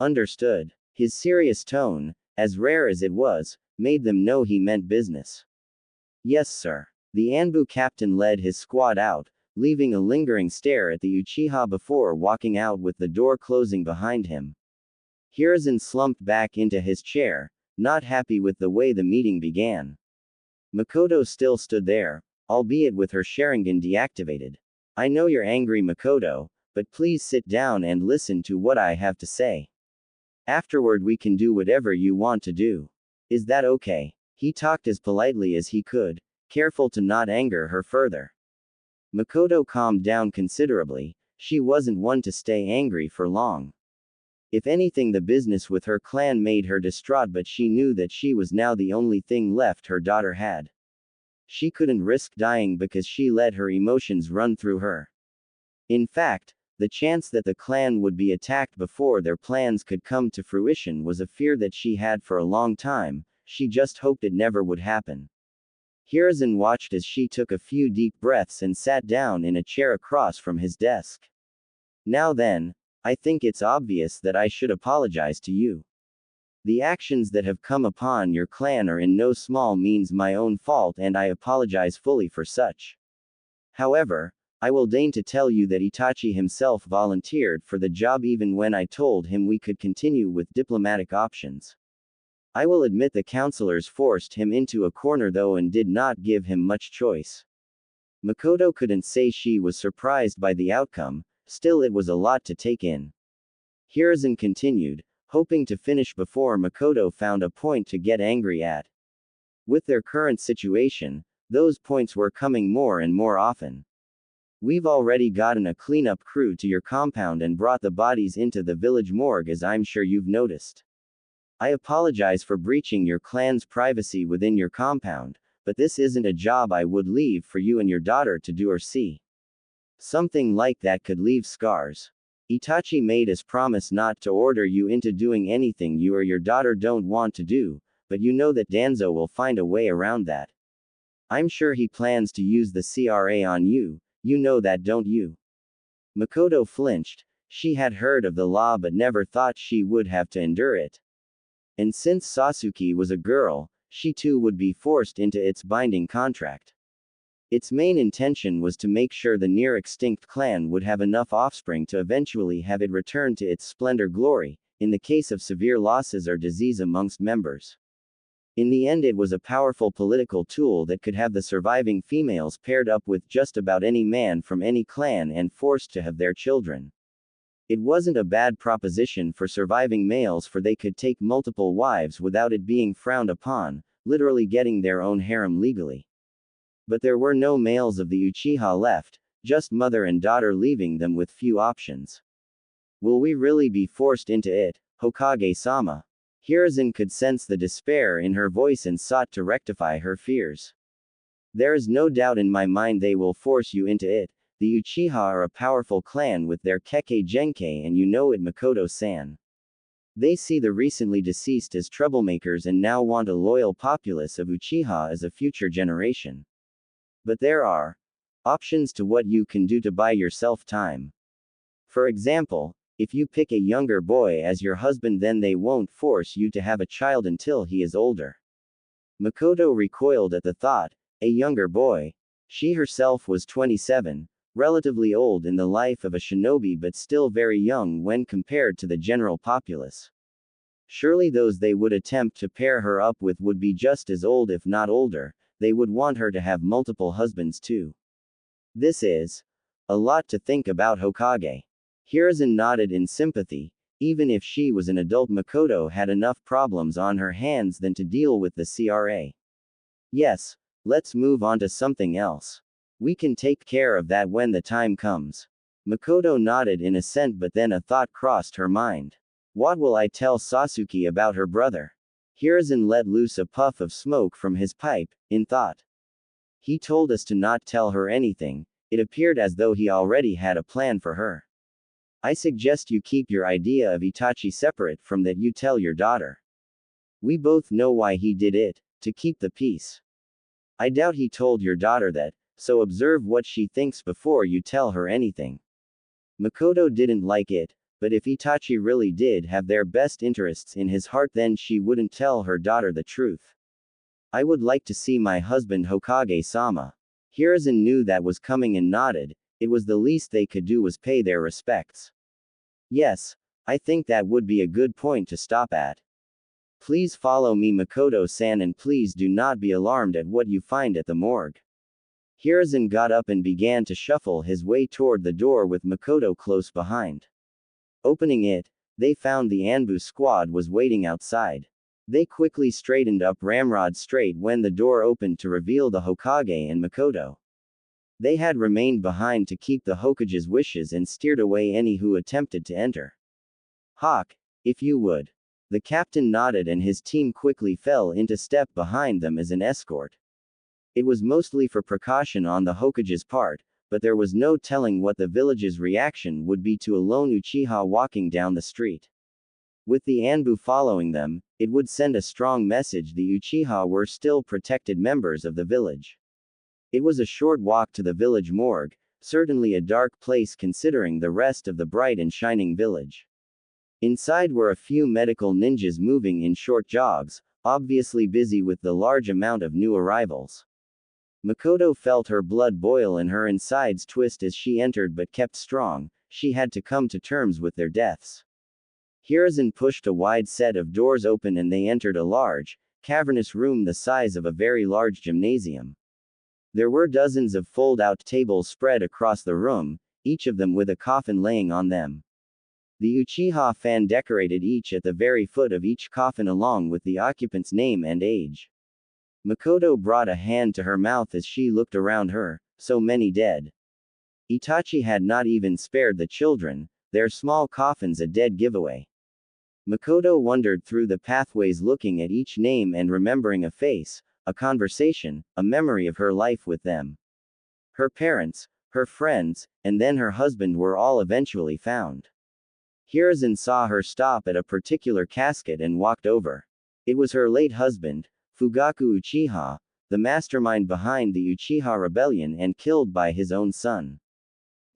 Understood. His serious tone, as rare as it was, made them know he meant business. Yes, sir. The Anbu captain led his squad out, leaving a lingering stare at the Uchiha before walking out with the door closing behind him. Hiruzen slumped back into his chair, not happy with the way the meeting began. Mikoto still stood there, albeit with her Sharingan deactivated. I know you're angry, Mikoto, but please sit down and listen to what I have to say. Afterward we can do whatever you want to do. Is that okay? He talked as politely as he could, careful to not anger her further. Mikoto calmed down considerably, she wasn't one to stay angry for long. If anything, the business with her clan made her distraught, but she knew that she was now the only thing left her daughter had. She couldn't risk dying because she let her emotions run through her. In fact, the chance that the clan would be attacked before their plans could come to fruition was a fear that she had for a long time, she just hoped it never would happen. Hiruzen watched as she took a few deep breaths and sat down in a chair across from his desk. Now then, I think it's obvious that I should apologize to you. The actions that have come upon your clan are in no small means my own fault and I apologize fully for such. However, I will deign to tell you that Itachi himself volunteered for the job even when I told him we could continue with diplomatic options. I will admit the counselors forced him into a corner though and did not give him much choice. Mikoto couldn't say she was surprised by the outcome, still it was a lot to take in. Hiruzen continued, hoping to finish before Mikoto found a point to get angry at. With their current situation, those points were coming more and more often. We've already gotten a cleanup crew to your compound and brought the bodies into the village morgue, as I'm sure you've noticed. I apologize for breaching your clan's privacy within your compound, but this isn't a job I would leave for you and your daughter to do or see. Something like that could leave scars. Itachi made us promise not to order you into doing anything you or your daughter don't want to do, but you know that Danzo will find a way around that. I'm sure he plans to use the CRA on you, you know that, don't you? Mikoto flinched. She had heard of the law but never thought she would have to endure it. And since Sasuke was a girl, she too would be forced into its binding contract. Its main intention was to make sure the near-extinct clan would have enough offspring to eventually have it return to its splendor glory, in the case of severe losses or disease amongst members. In the end, it was a powerful political tool that could have the surviving females paired up with just about any man from any clan and forced to have their children. It wasn't a bad proposition for surviving males, for they could take multiple wives without it being frowned upon, literally getting their own harem legally. But there were no males of the Uchiha left, just mother and daughter, leaving them with few options. Will we really be forced into it, Hokage-sama? Hiruzen could sense the despair in her voice and sought to rectify her fears. There is no doubt in my mind they will force you into it. The Uchiha are a powerful clan with their Kekkei Genkai, and you know it, Mikoto-san. They see the recently deceased as troublemakers and now want a loyal populace of Uchiha as a future generation. But there are options to what you can do to buy yourself time. For example, if you pick a younger boy as your husband, then they won't force you to have a child until he is older. Mikoto recoiled at the thought. A younger boy? She herself was 27, relatively old in the life of a shinobi but still very young when compared to the general populace. Surely those they would attempt to pair her up with would be just as old, if not older. They would want her to have multiple husbands too. This is a lot to think about, Hokage. Hiruzen nodded in sympathy. Even if she was an adult, Mikoto had enough problems on her hands than to deal with the CRA. Yes, let's move on to something else. We can take care of that when the time comes. Mikoto nodded in assent, but then a thought crossed her mind. What will I tell Sasuke about her brother? Hiruzen let loose a puff of smoke from his pipe, in thought. He told us to not tell her anything. It appeared as though he already had a plan for her. I suggest you keep your idea of Itachi separate from that you tell your daughter. We both know why he did it, to keep the peace. I doubt he told your daughter that, so observe what she thinks before you tell her anything. Mikoto didn't like it, but if Itachi really did have their best interests in his heart, then she wouldn't tell her daughter the truth. I would like to see my husband, Hokage-sama. Hiruzen knew that was coming and nodded. It was the least they could do was pay their respects. Yes, I think that would be a good point to stop at. Please follow me, Mikoto-san, and please do not be alarmed at what you find at the morgue. Hiruzen got up and began to shuffle his way toward the door with Mikoto close behind. Opening it, they found the Anbu squad was waiting outside. They quickly straightened up ramrod straight when the door opened to reveal the Hokage and Mikoto. They had remained behind to keep the Hokage's wishes and steered away any who attempted to enter. Hawk, if you would. The captain nodded and his team quickly fell into step behind them as an escort. It was mostly for precaution on the Hokage's part, but there was no telling what the village's reaction would be to a lone Uchiha walking down the street. With the Anbu following them, it would send a strong message the Uchiha were still protected members of the village. It was a short walk to the village morgue, certainly a dark place considering the rest of the bright and shining village. Inside were a few medical ninjas moving in short jogs, obviously busy with the large amount of new arrivals. Mikoto felt her blood boil and her insides twist as she entered, but kept strong. She had to come to terms with their deaths. Hiruzen pushed a wide set of doors open and they entered a large, cavernous room the size of a very large gymnasium. There were dozens of fold-out tables spread across the room, each of them with a coffin laying on them. The Uchiha fan decorated each at the very foot of each coffin along with the occupant's name and age. Mikoto brought a hand to her mouth as she looked around her. So many dead. Itachi had not even spared the children, their small coffins a dead giveaway. Mikoto wandered through the pathways looking at each name and remembering a face, a conversation, a memory of her life with them. Her parents, her friends, and then her husband were all eventually found. Hiruzen saw her stop at a particular casket and walked over. It was her late husband, Fugaku Uchiha, the mastermind behind the Uchiha rebellion and killed by his own son.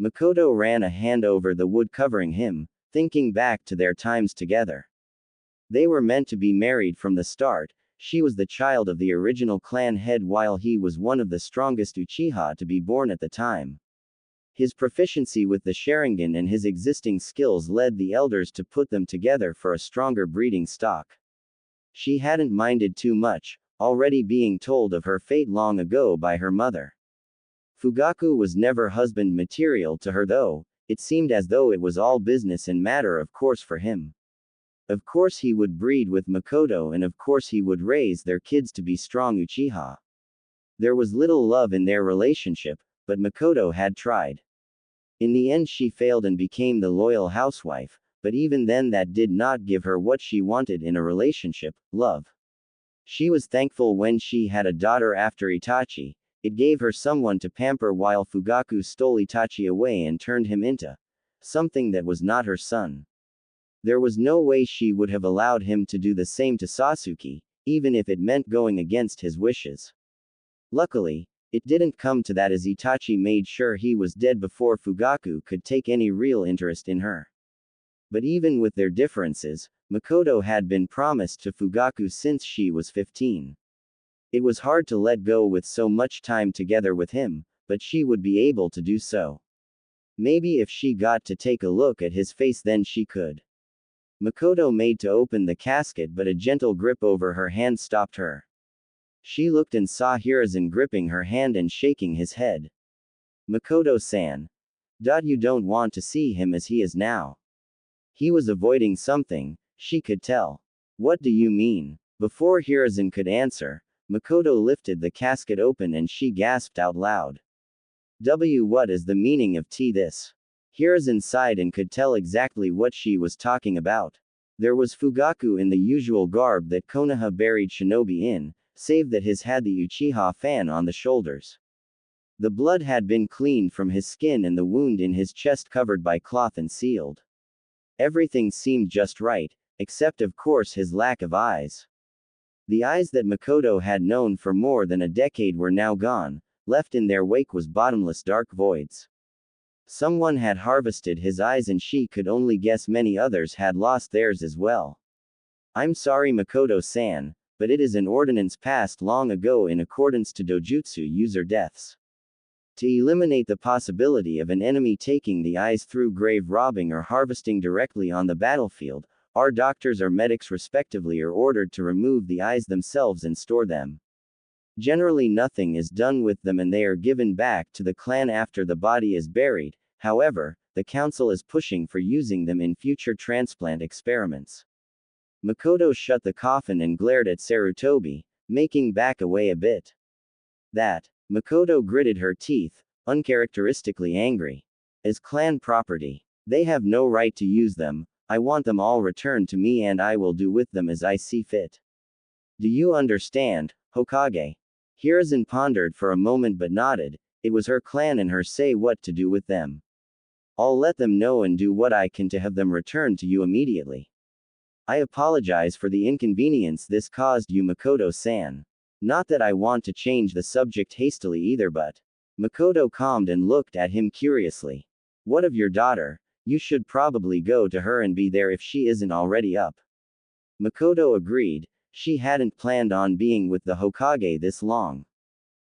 Mikoto ran a hand over the wood covering him, thinking back to their times together. They were meant to be married from the start. She was the child of the original clan head while he was one of the strongest Uchiha to be born at the time. His proficiency with the Sharingan and his existing skills led the elders to put them together for a stronger breeding stock. She hadn't minded too much, already being told of her fate long ago by her mother. Fugaku was never husband material to her though, it seemed as though it was all business and matter of course for him. Of course he would breed with Mikoto and of course he would raise their kids to be strong Uchiha. There was little love in their relationship, but Mikoto had tried. In the end she failed and became the loyal housewife, but even then that did not give her what she wanted in a relationship, love. She was thankful when she had a daughter after Itachi. It gave her someone to pamper while Fugaku stole Itachi away and turned him into something that was not her son. There was no way she would have allowed him to do the same to Sasuke, even if it meant going against his wishes. Luckily, it didn't come to that as Itachi made sure he was dead before Fugaku could take any real interest in her. But even with their differences, Mikoto had been promised to Fugaku since she was 15. It was hard to let go with so much time together with him, but she would be able to do so. Maybe if she got to take a look at his face then she could. Mikoto made to open the casket but a gentle grip over her hand stopped her. She looked and saw Hiruzen gripping her hand and shaking his head. Mikoto-san. You don't want to see him as he is now. He was avoiding something, she could tell. What do you mean? Before Hiruzen could answer, Mikoto lifted the casket open and she gasped out loud. What is the meaning of this? Hiruzen sighed and could tell exactly what she was talking about. There was Fugaku in the usual garb that Konoha buried shinobi in, save that his had the Uchiha fan on the shoulders. The blood had been cleaned from his skin and the wound in his chest covered by cloth and sealed. Everything seemed just right, except of course his lack of eyes. The eyes that Mikoto had known for more than a decade were now gone, left in their wake was bottomless dark voids. Someone had harvested his eyes and she could only guess many others had lost theirs as well. I'm sorry Mikoto-san, but it is an ordinance passed long ago in accordance to dojutsu user deaths. To eliminate the possibility of an enemy taking the eyes through grave robbing or harvesting directly on the battlefield, our doctors or medics respectively are ordered to remove the eyes themselves and store them. Generally nothing is done with them and they are given back to the clan after the body is buried. However, the council is pushing for using them in future transplant experiments. Mikoto shut the coffin and glared at Sarutobi, making back away a bit. That. Mikoto gritted her teeth, uncharacteristically angry. As clan property, they have no right to use them. I want them all returned to me and I will do with them as I see fit. Do you understand, Hokage? Hiruzen pondered for a moment but nodded. It was her clan and her say what to do with them. I'll let them know and do what I can to have them returned to you immediately. I apologize for the inconvenience this caused you Mikoto-san. Not that I want to change the subject hastily either but. Mikoto calmed and looked at him curiously. What of your daughter? You should probably go to her and be there if she isn't already up. Mikoto agreed. She hadn't planned on being with the Hokage this long.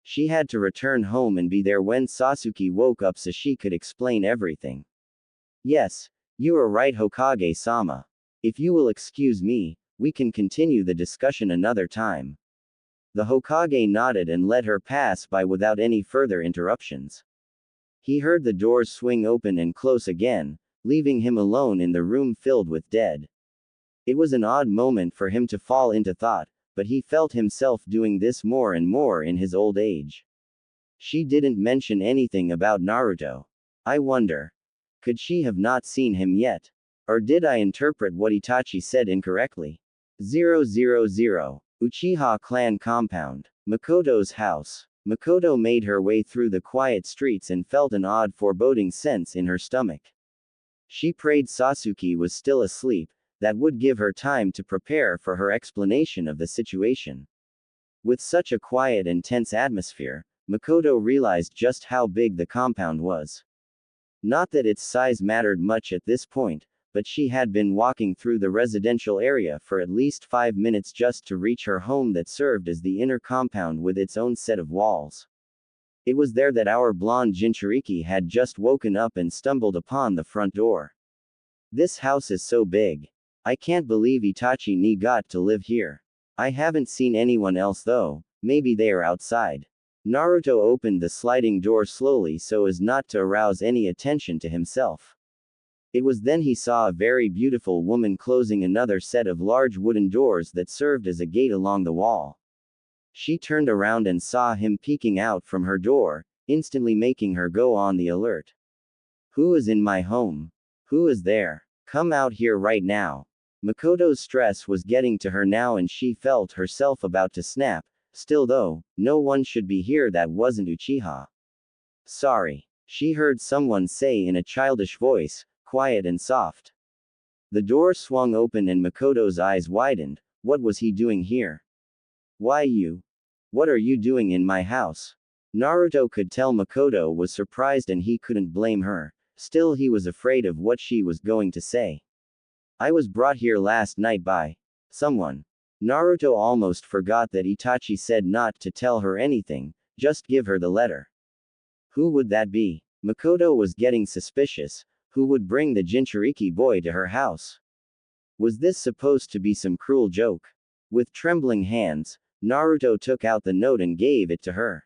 She had to return home and be there when Sasuke woke up so she could explain everything. Yes, you are right Hokage-sama. If you will excuse me, we can continue the discussion another time. The Hokage nodded and let her pass by without any further interruptions. He heard the doors swing open and close again, leaving him alone in the room filled with dead. It was an odd moment for him to fall into thought, but he felt himself doing this more and more in his old age. She didn't mention anything about Naruto. I wonder. Could she have not seen him yet? Or did I interpret what Itachi said incorrectly? 000. Uchiha clan compound. Mikoto's house. Mikoto made her way through the quiet streets and felt an odd foreboding sense in her stomach. She prayed Sasuke was still asleep, that would give her time to prepare for her explanation of the situation. With such a quiet and tense atmosphere, Mikoto realized just how big the compound was. Not that its size mattered much at this point, but she had been walking through the residential area for at least 5 minutes just to reach her home that served as the inner compound with its own set of walls. It was there that our blonde Jinchuriki had just woken up and stumbled upon the front door. This house is so big. I can't believe Itachi ni got to live here. I haven't seen anyone else though, maybe they are outside. Naruto opened the sliding door slowly so as not to arouse any attention to himself. It was then he saw a very beautiful woman closing another set of large wooden doors that served as a gate along the wall. She turned around and saw him peeking out from her door, instantly making her go on the alert. Who is in my home? Who is there? Come out here right now. Mikoto's stress was getting to her now and she felt herself about to snap. Still though, no one should be here that wasn't Uchiha. Sorry. She heard someone say in a childish voice, quiet and soft. The door swung open and Mikoto's eyes widened. What was he doing here? Why you? What are you doing in my house? Naruto could tell Mikoto was surprised and he couldn't blame her. Still he was afraid of what she was going to say. I was brought here last night by someone. Naruto almost forgot that Itachi said not to tell her anything, just give her the letter. Who would that be? Mikoto was getting suspicious. Who would bring the Jinchuriki boy to her house? Was this supposed to be some cruel joke? With trembling hands, Naruto took out the note and gave it to her.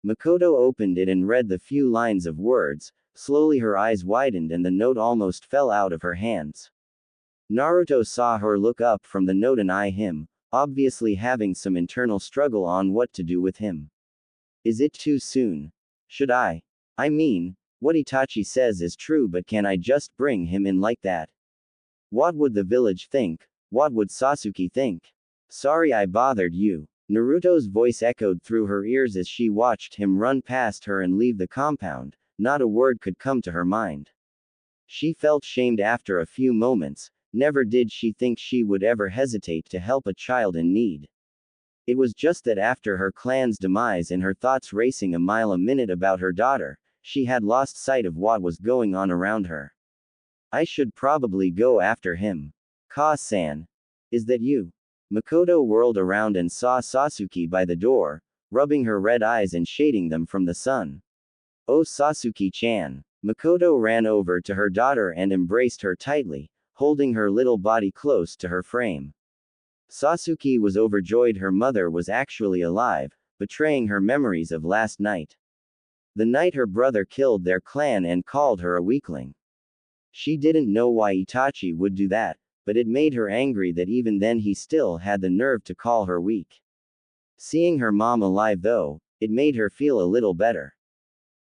Mikoto opened it and read the few lines of words. Slowly her eyes widened and the note almost fell out of her hands. Naruto saw her look up from the note and eye him, obviously having some internal struggle on what to do with him. Is it too soon? Should I mean, what Itachi says is true, but can I just bring him in like that? What would the village think? What would Sasuke think? Sorry I bothered you. Naruto's voice echoed through her ears as she watched him run past her and leave the compound. Not a word could come to her mind. She felt shamed after a few moments. Never did she think she would ever hesitate to help a child in need. It was just that after her clan's demise and her thoughts racing a mile a minute about her daughter, she had lost sight of what was going on around her. I should probably go after him. Ka-san. Is that you? Mikoto whirled around and saw Sasuke by the door, rubbing her red eyes and shading them from the sun. Oh Sasuke-chan. Mikoto ran over to her daughter and embraced her tightly, holding her little body close to her frame. Sasuke was overjoyed her mother was actually alive, betraying her memories of last night. The night her brother killed their clan and called her a weakling. She didn't know why Itachi would do that, but it made her angry that even then he still had the nerve to call her weak. Seeing her mom alive though, it made her feel a little better.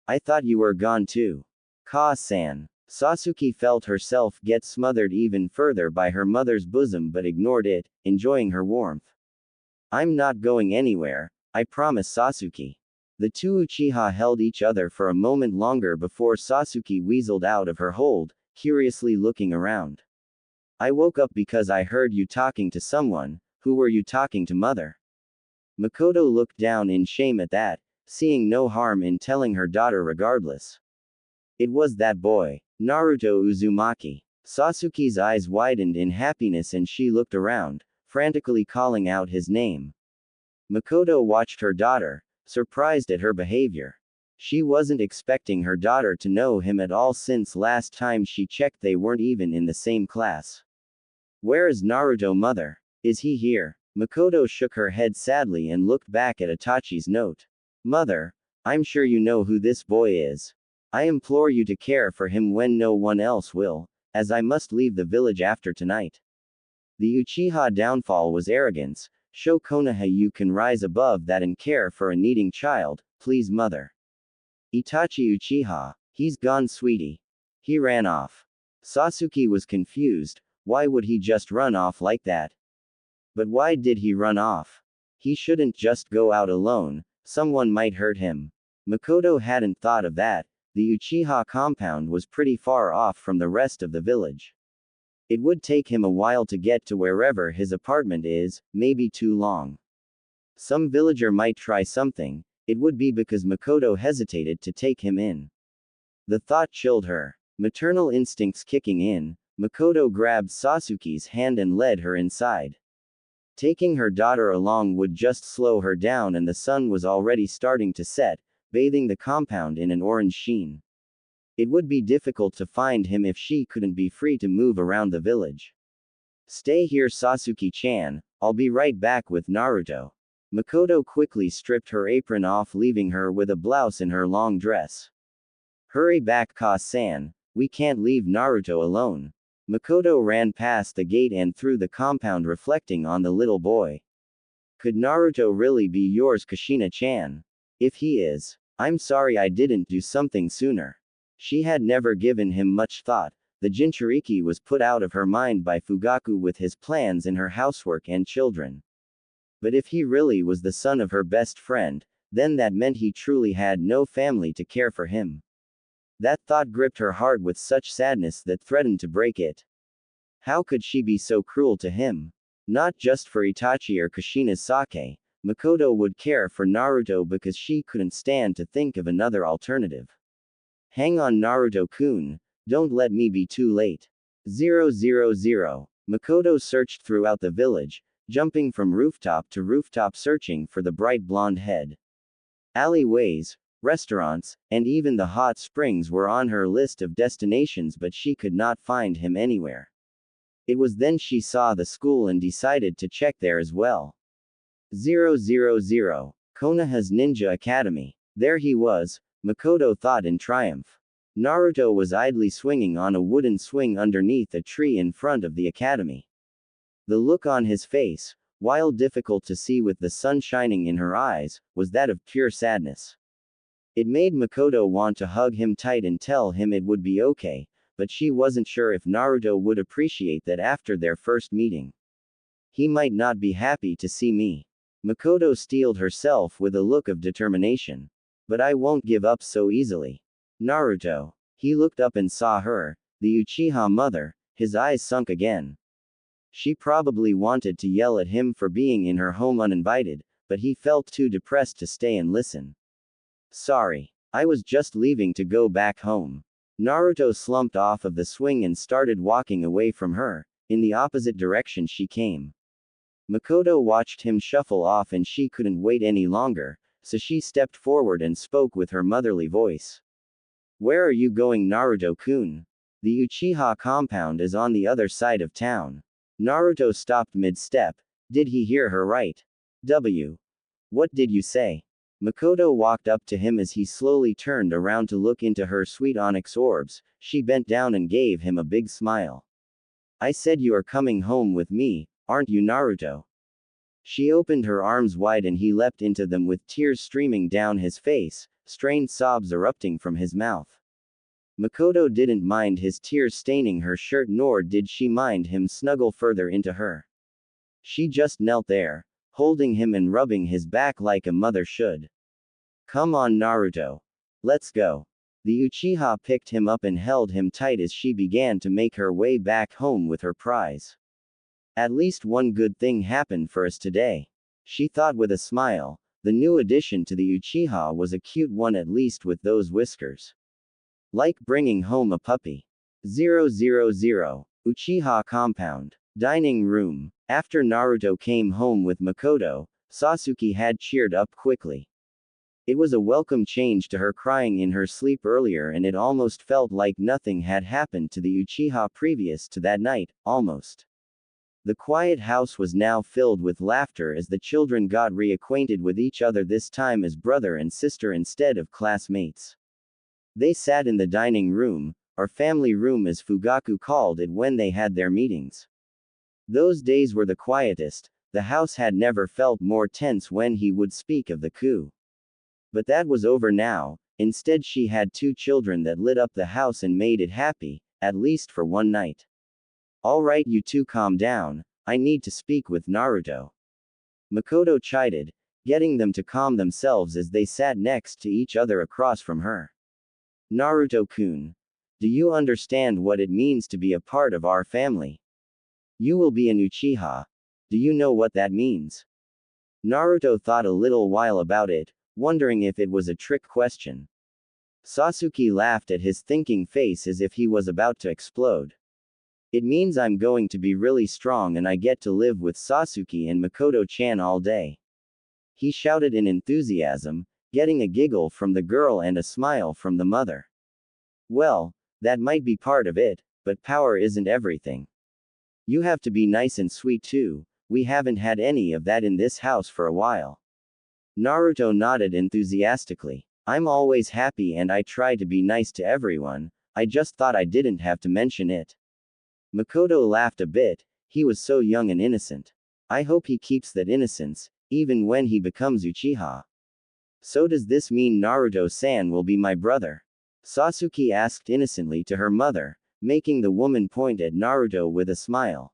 I thought you were gone too. Ka-san. Sasuke felt herself get smothered even further by her mother's bosom but ignored it, enjoying her warmth. I'm not going anywhere, I promise Sasuke. The two Uchiha held each other for a moment longer before Sasuke weaseled out of her hold, curiously looking around. I woke up because I heard you talking to someone. Who were you talking to, mother? Mikoto looked down in shame at that, seeing no harm in telling her daughter regardless. It was that boy, Naruto Uzumaki. Sasuke's eyes widened in happiness and she looked around, frantically calling out his name. Mikoto watched her daughter, surprised at her behavior. She wasn't expecting her daughter to know him at all since last time she checked they weren't even in the same class. Where is Naruto, mother? Is he here? Mikoto shook her head sadly and looked back at Itachi's note. Mother, I'm sure you know who this boy is. I implore you to care for him when no one else will, as I must leave the village after tonight. The Uchiha downfall was arrogance. Show Konoha you can rise above that and care for a needing child, please mother. Itachi Uchiha. He's gone, sweetie. He ran off. Sasuke was confused. Why would he just run off like that? But why did he run off? He shouldn't just go out alone, someone might hurt him. Mikoto hadn't thought of that. The Uchiha compound was pretty far off from the rest of the village. It would take him a while to get to wherever his apartment is, maybe too long. Some villager might try something, it would be because Mikoto hesitated to take him in. The thought chilled her. Maternal instincts kicking in, Mikoto grabbed Sasuke's hand and led her inside. Taking her daughter along would just slow her down, and the sun was already starting to set, bathing the compound in an orange sheen. It would be difficult to find him if she couldn't be free to move around the village. Stay here, Sasuke-chan, I'll be right back with Naruto. Mikoto quickly stripped her apron off, leaving her with a blouse and her long dress. Hurry back, Ka-san, we can't leave Naruto alone. Mikoto ran past the gate and through the compound, reflecting on the little boy. Could Naruto really be yours, Kushina-chan? If he is, I'm sorry I didn't do something sooner. She had never given him much thought. The Jinchuriki was put out of her mind by Fugaku with his plans and her housework and children. But if he really was the son of her best friend, then that meant he truly had no family to care for him. That thought gripped her heart with such sadness that threatened to break it. How could she be so cruel to him? Not just for Itachi or Kushina's sake, Mikoto would care for Naruto because she couldn't stand to think of another alternative. Hang on, Naruto-kun, don't let me be too late. 000. Mikoto searched throughout the village, jumping from rooftop to rooftop searching for the bright blonde head. Alleyways, restaurants, and even the hot springs were on her list of destinations, but she could not find him anywhere. It was then she saw the school and decided to check there as well. 000. Konoha's Ninja Academy. There he was, Mikoto thought in triumph. Naruto was idly swinging on a wooden swing underneath a tree in front of the academy. The look on his face, while difficult to see with the sun shining in her eyes, was that of pure sadness. It made Mikoto want to hug him tight and tell him it would be okay, but she wasn't sure if Naruto would appreciate that after their first meeting. He might not be happy to see me. Mikoto steeled herself with a look of determination. But I won't give up so easily. Naruto. He looked up and saw her, the Uchiha mother, his eyes sunk again. She probably wanted to yell at him for being in her home uninvited, but he felt too depressed to stay and listen. Sorry. I was just leaving to go back home. Naruto slumped off of the swing and started walking away from her, in the opposite direction she came. Mikoto watched him shuffle off and she couldn't wait any longer, so she stepped forward and spoke with her motherly voice. Where are you going, Naruto-kun? The Uchiha compound is on the other side of town. Naruto stopped mid-step. Did he hear her right? What did you say? Mikoto walked up to him as he slowly turned around to look into her sweet onyx orbs. She bent down and gave him a big smile. I said you are coming home with me, aren't you, Naruto? She opened her arms wide and he leapt into them with tears streaming down his face, strained sobs erupting from his mouth. Mikoto didn't mind his tears staining her shirt, nor did she mind him snuggle further into her. She just knelt there, holding him and rubbing his back like a mother should. Come on, Naruto. Let's go. The Uchiha picked him up and held him tight as she began to make her way back home with her prize. At least one good thing happened for us today. She thought with a smile. The new addition to the Uchiha was a cute one, at least with those whiskers. Like bringing home a puppy. 000. Uchiha compound. Dining room. After Naruto came home with Mikoto, Sasuke had cheered up quickly. It was a welcome change to her crying in her sleep earlier, and it almost felt like nothing had happened to the Uchiha previous to that night, almost. The quiet house was now filled with laughter as the children got reacquainted with each other, this time as brother and sister instead of classmates. They sat in the dining room, or family room as Fugaku called it when they had their meetings. Those days were the quietest. The house had never felt more tense when he would speak of the coup. But that was over now. Instead, she had two children that lit up the house and made it happy, at least for one night. Alright, you two calm down, I need to speak with Naruto. Mikoto chided, getting them to calm themselves as they sat next to each other across from her. Naruto-kun, do you understand what it means to be a part of our family? You will be an Uchiha. Do you know what that means? Naruto thought a little while about it, wondering if it was a trick question. Sasuke laughed at his thinking face as if he was about to explode. It means I'm going to be really strong and I get to live with Sasuke and Mikoto-chan all day. He shouted in enthusiasm, getting a giggle from the girl and a smile from the mother. Well, that might be part of it, but power isn't everything. You have to be nice and sweet too, we haven't had any of that in this house for a while. Naruto nodded enthusiastically. I'm always happy and I try to be nice to everyone, I just thought I didn't have to mention it. Mikoto laughed a bit, he was so young and innocent. I hope he keeps that innocence, even when he becomes Uchiha. So does this mean Naruto-san will be my brother? Sasuke asked innocently to her mother, making the woman point at Naruto with a smile.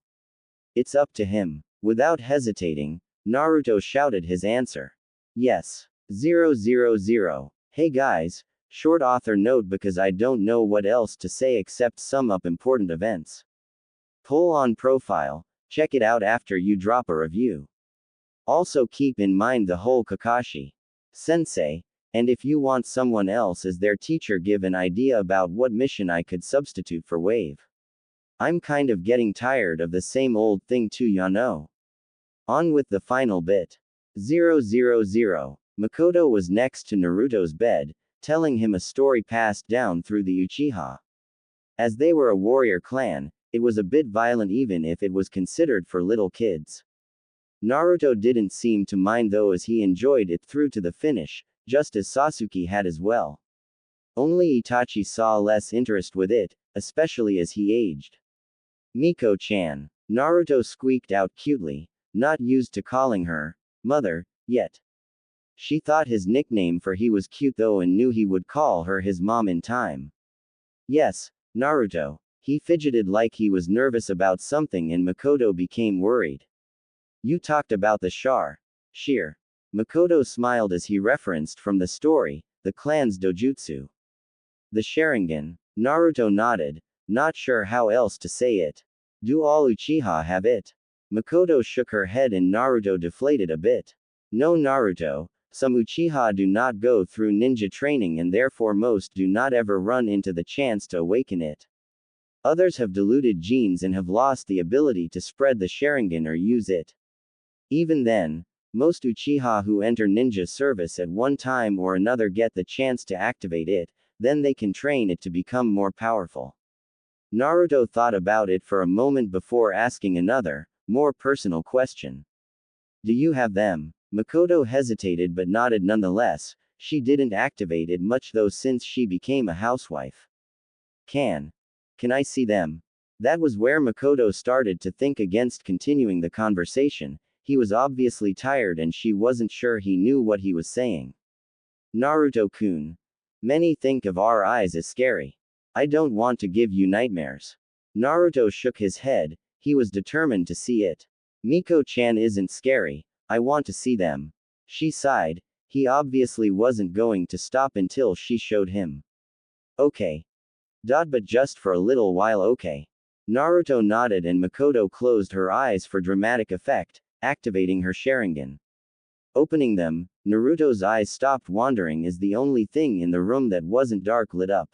It's up to him. Without hesitating, Naruto shouted his answer. Yes. 000. Hey guys, short author note because I don't know what else to say except sum up important events. Poll on profile, check it out after you drop a review. Also keep in mind the whole Kakashi Sensei, and if you want someone else as their teacher, give an idea about what mission I could substitute for Wave. I'm kind of getting tired of the same old thing too, ya know. On with the final bit. 000. Mikoto was next to Naruto's bed, telling him a story passed down through the Uchiha. As they were a warrior clan, it was a bit violent even if it was considered for little kids. Naruto didn't seem to mind though, as he enjoyed it through to the finish, just as Sasuke had as well. Only Itachi saw less interest with it, especially as he aged. Miko-chan. Naruto squeaked out cutely, not used to calling her mother yet. She thought his nickname for he was cute though and knew he would call her his mom in time. Yes, Naruto. He fidgeted like he was nervous about something and Mikoto became worried. You talked about the sheer. Mikoto smiled as he referenced from the story, the clan's dojutsu. The Sharingan. Naruto nodded, not sure how else to say it. Do all Uchiha have it? Mikoto shook her head and Naruto deflated a bit. No, Naruto, some Uchiha do not go through ninja training and therefore most do not ever run into the chance to awaken it. Others have diluted genes and have lost the ability to spread the Sharingan or use it. Even then, most Uchiha who enter ninja service at one time or another get the chance to activate it, then they can train it to become more powerful. Naruto thought about it for a moment before asking another, more personal question. Do you have them? Mikoto hesitated but nodded nonetheless. She didn't activate it much though since she became a housewife. Can I see them? That was where Mikoto started to think against continuing the conversation. He was obviously tired and she wasn't sure he knew what he was saying. Naruto-kun. Many think of our eyes as scary. I don't want to give you nightmares. Naruto shook his head, he was determined to see it. Miko-chan isn't scary, I want to see them. She sighed, he obviously wasn't going to stop until she showed him. Okay. But just for a little while, okay. Naruto nodded and Mikoto closed her eyes for dramatic effect, activating her Sharingan. Opening them, Naruto's eyes stopped wandering as the only thing in the room that wasn't dark lit up.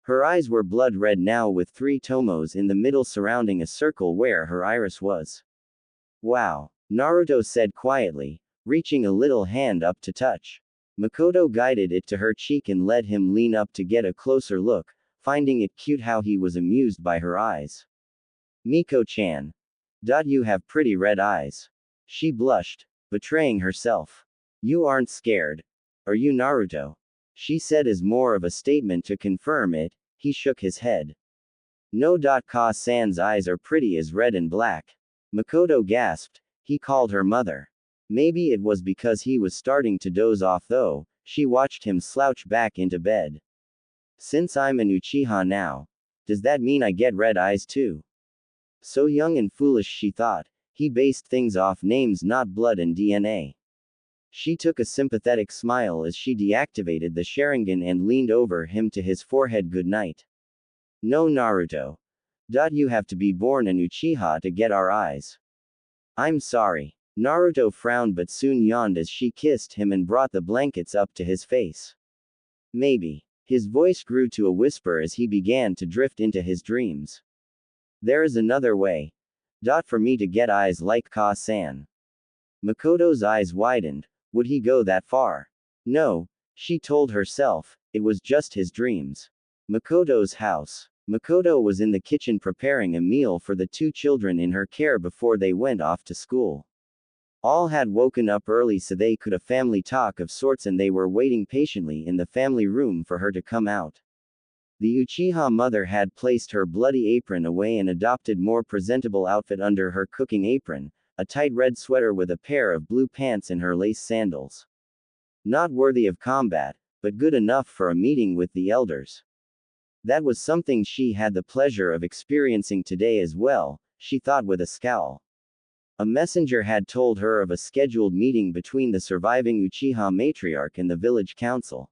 Her eyes were blood red now with 3 tomos in the middle surrounding a circle where her iris was. Wow, Naruto said quietly, reaching a little hand up to touch. Mikoto guided it to her cheek and let him lean up to get a closer look, finding it cute how he was amused by her eyes. Miko-chan. You have pretty red eyes. She blushed, betraying herself. You aren't scared. Are you, Naruto? She said as more of a statement to confirm it. He shook his head. No. Ka-san's eyes are pretty as red and black. Mikoto gasped. He called her mother. Maybe it was because he was starting to doze off though, she watched him slouch back into bed. Since I'm an Uchiha now, does that mean I get red eyes too? So young and foolish, she thought. He based things off names, not blood and DNA. She took a sympathetic smile as she deactivated the Sharingan and leaned over him to his forehead. Good night. No, Naruto. You have to be born an Uchiha to get our eyes. I'm sorry. Naruto frowned but soon yawned as she kissed him and brought the blankets up to his face. Maybe. His voice grew to a whisper as he began to drift into his dreams. There is another way. For me to get eyes like Ka-san. Mikoto's eyes widened. Would he go that far? No, she told herself, it was just his dreams. Mikoto's house. Mikoto was in the kitchen preparing a meal for the two children in her care before they went off to school. All had woken up early so they could have family talk of sorts, and they were waiting patiently in the family room for her to come out. The Uchiha mother had placed her bloody apron away and adopted more presentable outfit under her cooking apron, a tight red sweater with a pair of blue pants and her lace sandals. Not worthy of combat, but good enough for a meeting with the elders. That was something she had the pleasure of experiencing today as well, she thought with a scowl. A messenger had told her of a scheduled meeting between the surviving Uchiha matriarch and the village council.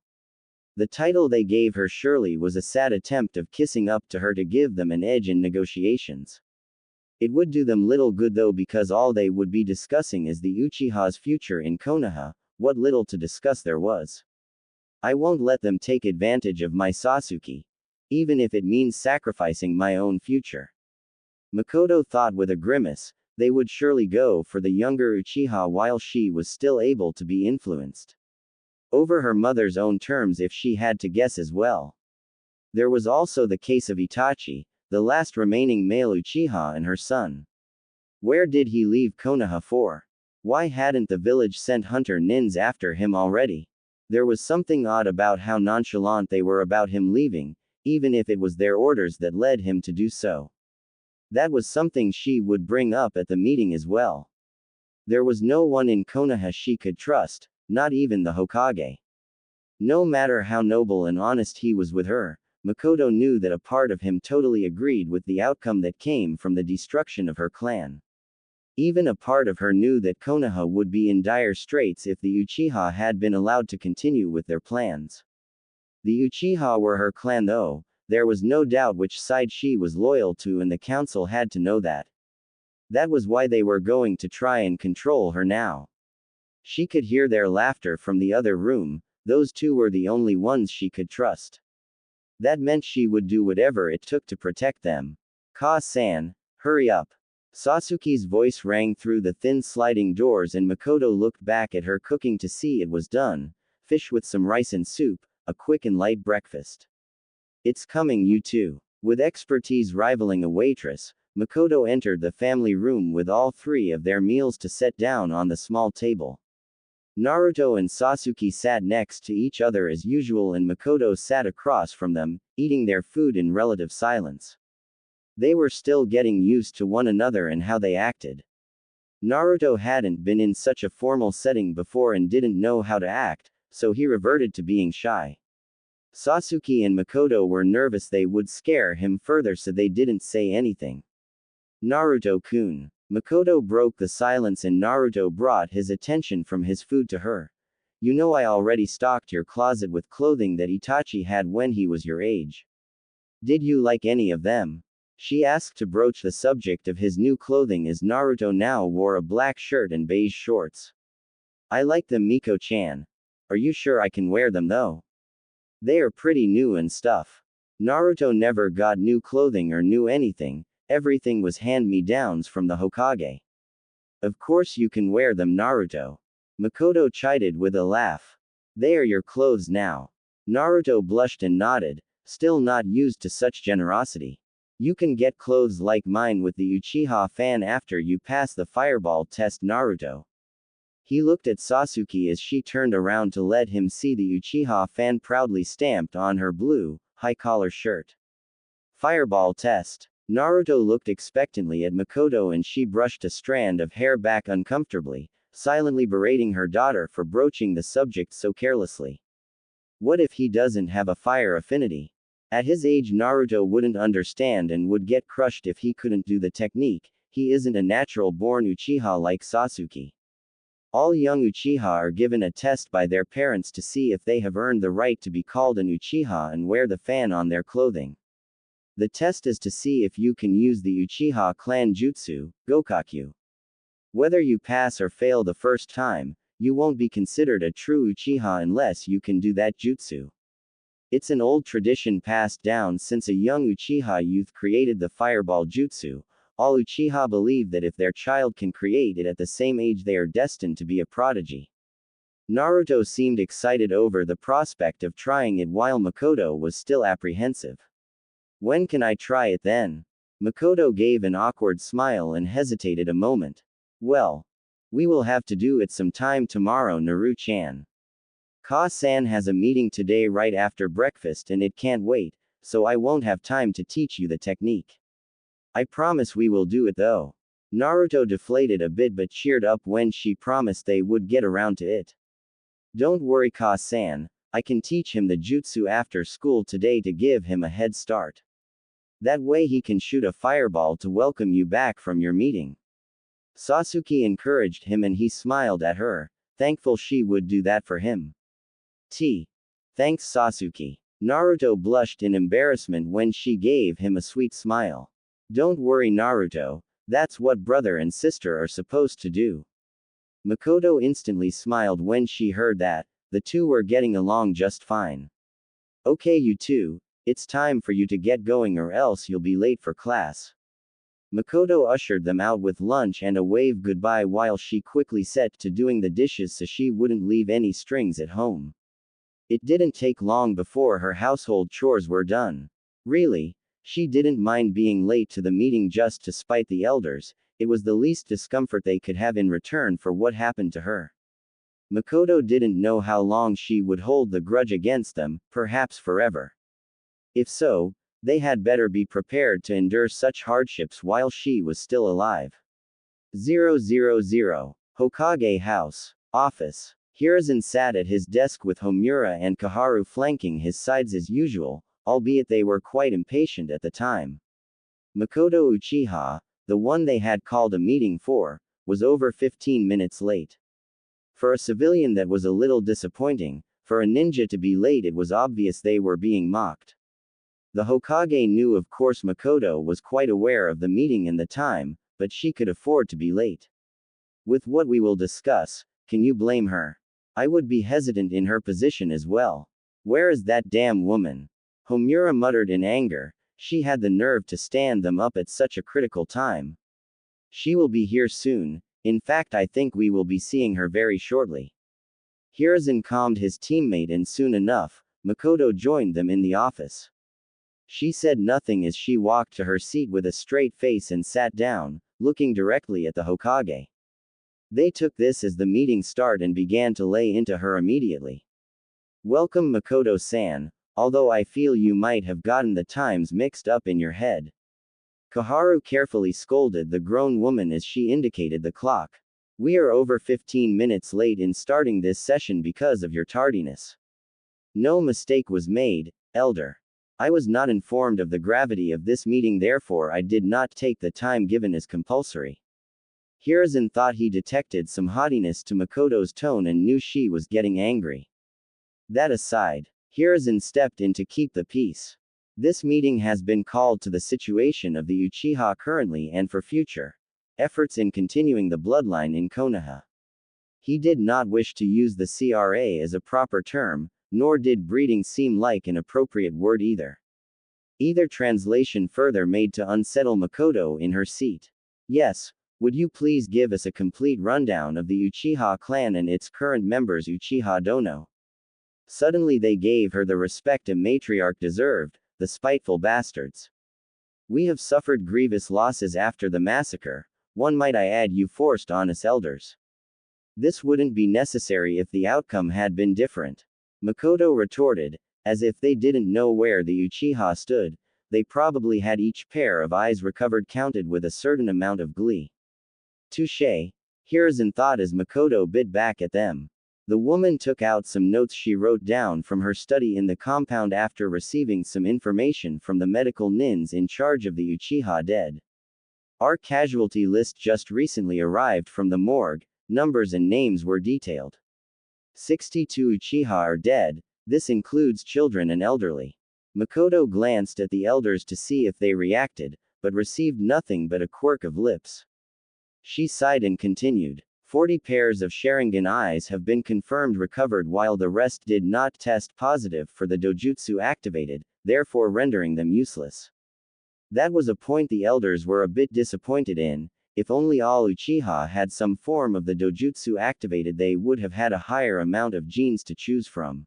The title they gave her surely was a sad attempt of kissing up to her to give them an edge in negotiations. It would do them little good though, because all they would be discussing is the Uchiha's future in Konoha. What little to discuss there was. I won't let them take advantage of my Sasuke. Even if it means sacrificing my own future. Mikoto thought with a grimace. They would surely go for the younger Uchiha while she was still able to be influenced over her mother's own terms if she had to guess as well. There was also the case of Itachi, the last remaining male Uchiha, and her son. Where did he leave Konoha for? Why hadn't the village sent hunter nins after him already? There was something odd about how nonchalant they were about him leaving, even if it was their orders that led him to do so. That was something she would bring up at the meeting as well. There was no one in Konoha she could trust, not even the Hokage. No matter how noble and honest he was with her, Mikoto knew that a part of him totally agreed with the outcome that came from the destruction of her clan. Even a part of her knew that Konoha would be in dire straits if the Uchiha had been allowed to continue with their plans. The Uchiha were her clan though. There was no doubt which side she was loyal to, and the council had to know that. That was why they were going to try and control her now. She could hear their laughter from the other room. Those two were the only ones she could trust. That meant she would do whatever it took to protect them. Ka-san, hurry up. Sasuke's voice rang through the thin sliding doors, and Mikoto looked back at her cooking to see it was done. Fish with some rice and soup, a quick and light breakfast. It's coming, you two. With expertise rivaling a waitress, Mikoto entered the family room with all three of their meals to set down on the small table. Naruto and Sasuke sat next to each other as usual, and Mikoto sat across from them, eating their food in relative silence. They were still getting used to one another and how they acted. Naruto hadn't been in such a formal setting before and didn't know how to act, so he reverted to being shy. Sasuke and Mikoto were nervous they would scare him further, so they didn't say anything. Naruto-kun. Mikoto broke the silence, and Naruto brought his attention from his food to her. You know, I already stocked your closet with clothing that Itachi had when he was your age. Did you like any of them? She asked to broach the subject of his new clothing as Naruto now wore a black shirt and beige shorts. I like them, Miko-chan. Are you sure I can wear them though? They are pretty new and stuff. Naruto never got new clothing or new anything, everything was hand-me-downs from the Hokage. Of course you can wear them, Naruto. Mikoto chided with a laugh. They are your clothes now. Naruto blushed and nodded, still not used to such generosity. You can get clothes like mine with the Uchiha fan after you pass the fireball test, Naruto. He looked at Sasuke as she turned around to let him see the Uchiha fan proudly stamped on her blue, high-collar shirt. Fireball test. Naruto looked expectantly at Mikoto and she brushed a strand of hair back uncomfortably. silently berating her daughter for broaching the subject so carelessly. What if he doesn't have a fire affinity? At his age, Naruto wouldn't understand and would get crushed if he couldn't do the technique. He isn't a natural born Uchiha like Sasuke. All young Uchiha are given a test by their parents to see if they have earned the right to be called an Uchiha and wear the fan on their clothing. The test is to see if you can use the Uchiha clan jutsu, Gokakyu. Whether you pass or fail the first time, you won't be considered a true Uchiha unless you can do that jutsu. It's an old tradition passed down since a young Uchiha youth created the fireball jutsu. All Uchiha believe that if their child can create it at the same age, they are destined to be a prodigy. Naruto seemed excited over the prospect of trying it while Mikoto was still apprehensive. When can I try it then? Mikoto gave an awkward smile and hesitated a moment. Well, we will have to do it sometime tomorrow, Naru-chan. Ka-san has a meeting today right after breakfast and it can't wait, so I won't have time to teach you the technique. I promise we will do it though. Naruto deflated a bit but cheered up when she promised they would get around to it. Don't worry, Ka-san, I can teach him the jutsu after school today to give him a head start. That way he can shoot a fireball to welcome you back from your meeting. Sasuke encouraged him and he smiled at her, thankful she would do that for him. Thanks, Sasuke. Naruto blushed in embarrassment when she gave him a sweet smile. Don't worry, Naruto, that's what brother and sister are supposed to do. Mikoto instantly smiled when she heard that. The two were getting along just fine. Okay, you two, it's time for you to get going or else you'll be late for class. Mikoto ushered them out with lunch and a wave goodbye while she quickly set to doing the dishes so she wouldn't leave any strings at home. It didn't take long before her household chores were done. Really, she didn't mind being late to the meeting just to spite the elders. It was the least discomfort they could have in return for what happened to her. Mikoto didn't know how long she would hold the grudge against them, perhaps forever. If so, they had better be prepared to endure such hardships while she was still alive. 000. Hokage House. Office. Hiruzen sat at his desk with Homura and Koharu flanking his sides as usual, albeit they were quite impatient at the time. Mikoto Uchiha, the one they had called a meeting for, was over 15 minutes late. For a civilian that was a little disappointing. For a ninja to be late, it was obvious they were being mocked. The Hokage knew, of course. Mikoto was quite aware of the meeting and the time, but she could afford to be late. With what we will discuss, can you blame her? I would be hesitant in her position as well. Where is that damn woman? Homura muttered in anger. She had the nerve to stand them up at such a critical time. She will be here soon. In fact, I think we will be seeing her very shortly. Hiruzen calmed his teammate and soon enough, Mikoto joined them in the office. She said nothing as she walked to her seat with a straight face and sat down, looking directly at the Hokage. They took this as the meeting start and began to lay into her immediately. Welcome, Mikoto-san, although I feel you might have gotten the times mixed up in your head. Koharu carefully scolded the grown woman as she indicated the clock. We are over 15 minutes late in starting this session because of your tardiness. No mistake was made, elder. I was not informed of the gravity of this meeting, therefore I did not take the time given as compulsory. Hiruzen thought he detected some haughtiness to Mikoto's tone and knew she was getting angry. That aside, Hiruzen stepped in to keep the peace. This meeting has been called to the situation of the Uchiha currently and for future efforts in continuing the bloodline in Konoha. He did not wish to use the CRA as a proper term, nor did breeding seem like an appropriate word either. Either translation further made to unsettle Mikoto in her seat. Yes, would you please give us a complete rundown of the Uchiha clan and its current members, Uchiha Dono? Suddenly they gave her the respect a matriarch deserved, the spiteful bastards. We have suffered grievous losses after the massacre, one might I add. You forced on us elders. This wouldn't be necessary if the outcome had been different. Mikoto retorted, as if they didn't know where the Uchiha stood. They probably had each pair of eyes recovered, counted with a certain amount of glee. Touché. Hiruzen thought as Mikoto bit back at them. The woman took out some notes she wrote down from her study in the compound after receiving some information from the medical nins in charge of the Uchiha dead. Our casualty list just recently arrived from the morgue, numbers and names were detailed. 62 Uchiha are dead, this includes children and elderly. Mikoto glanced at the elders to see if they reacted, but received nothing but a quirk of lips. She sighed and continued. 40 pairs of Sharingan eyes have been confirmed recovered while the rest did not test positive for the dojutsu activated, therefore rendering them useless. That was a point the elders were a bit disappointed in. If only all Uchiha had some form of the dojutsu activated, they would have had a higher amount of genes to choose from.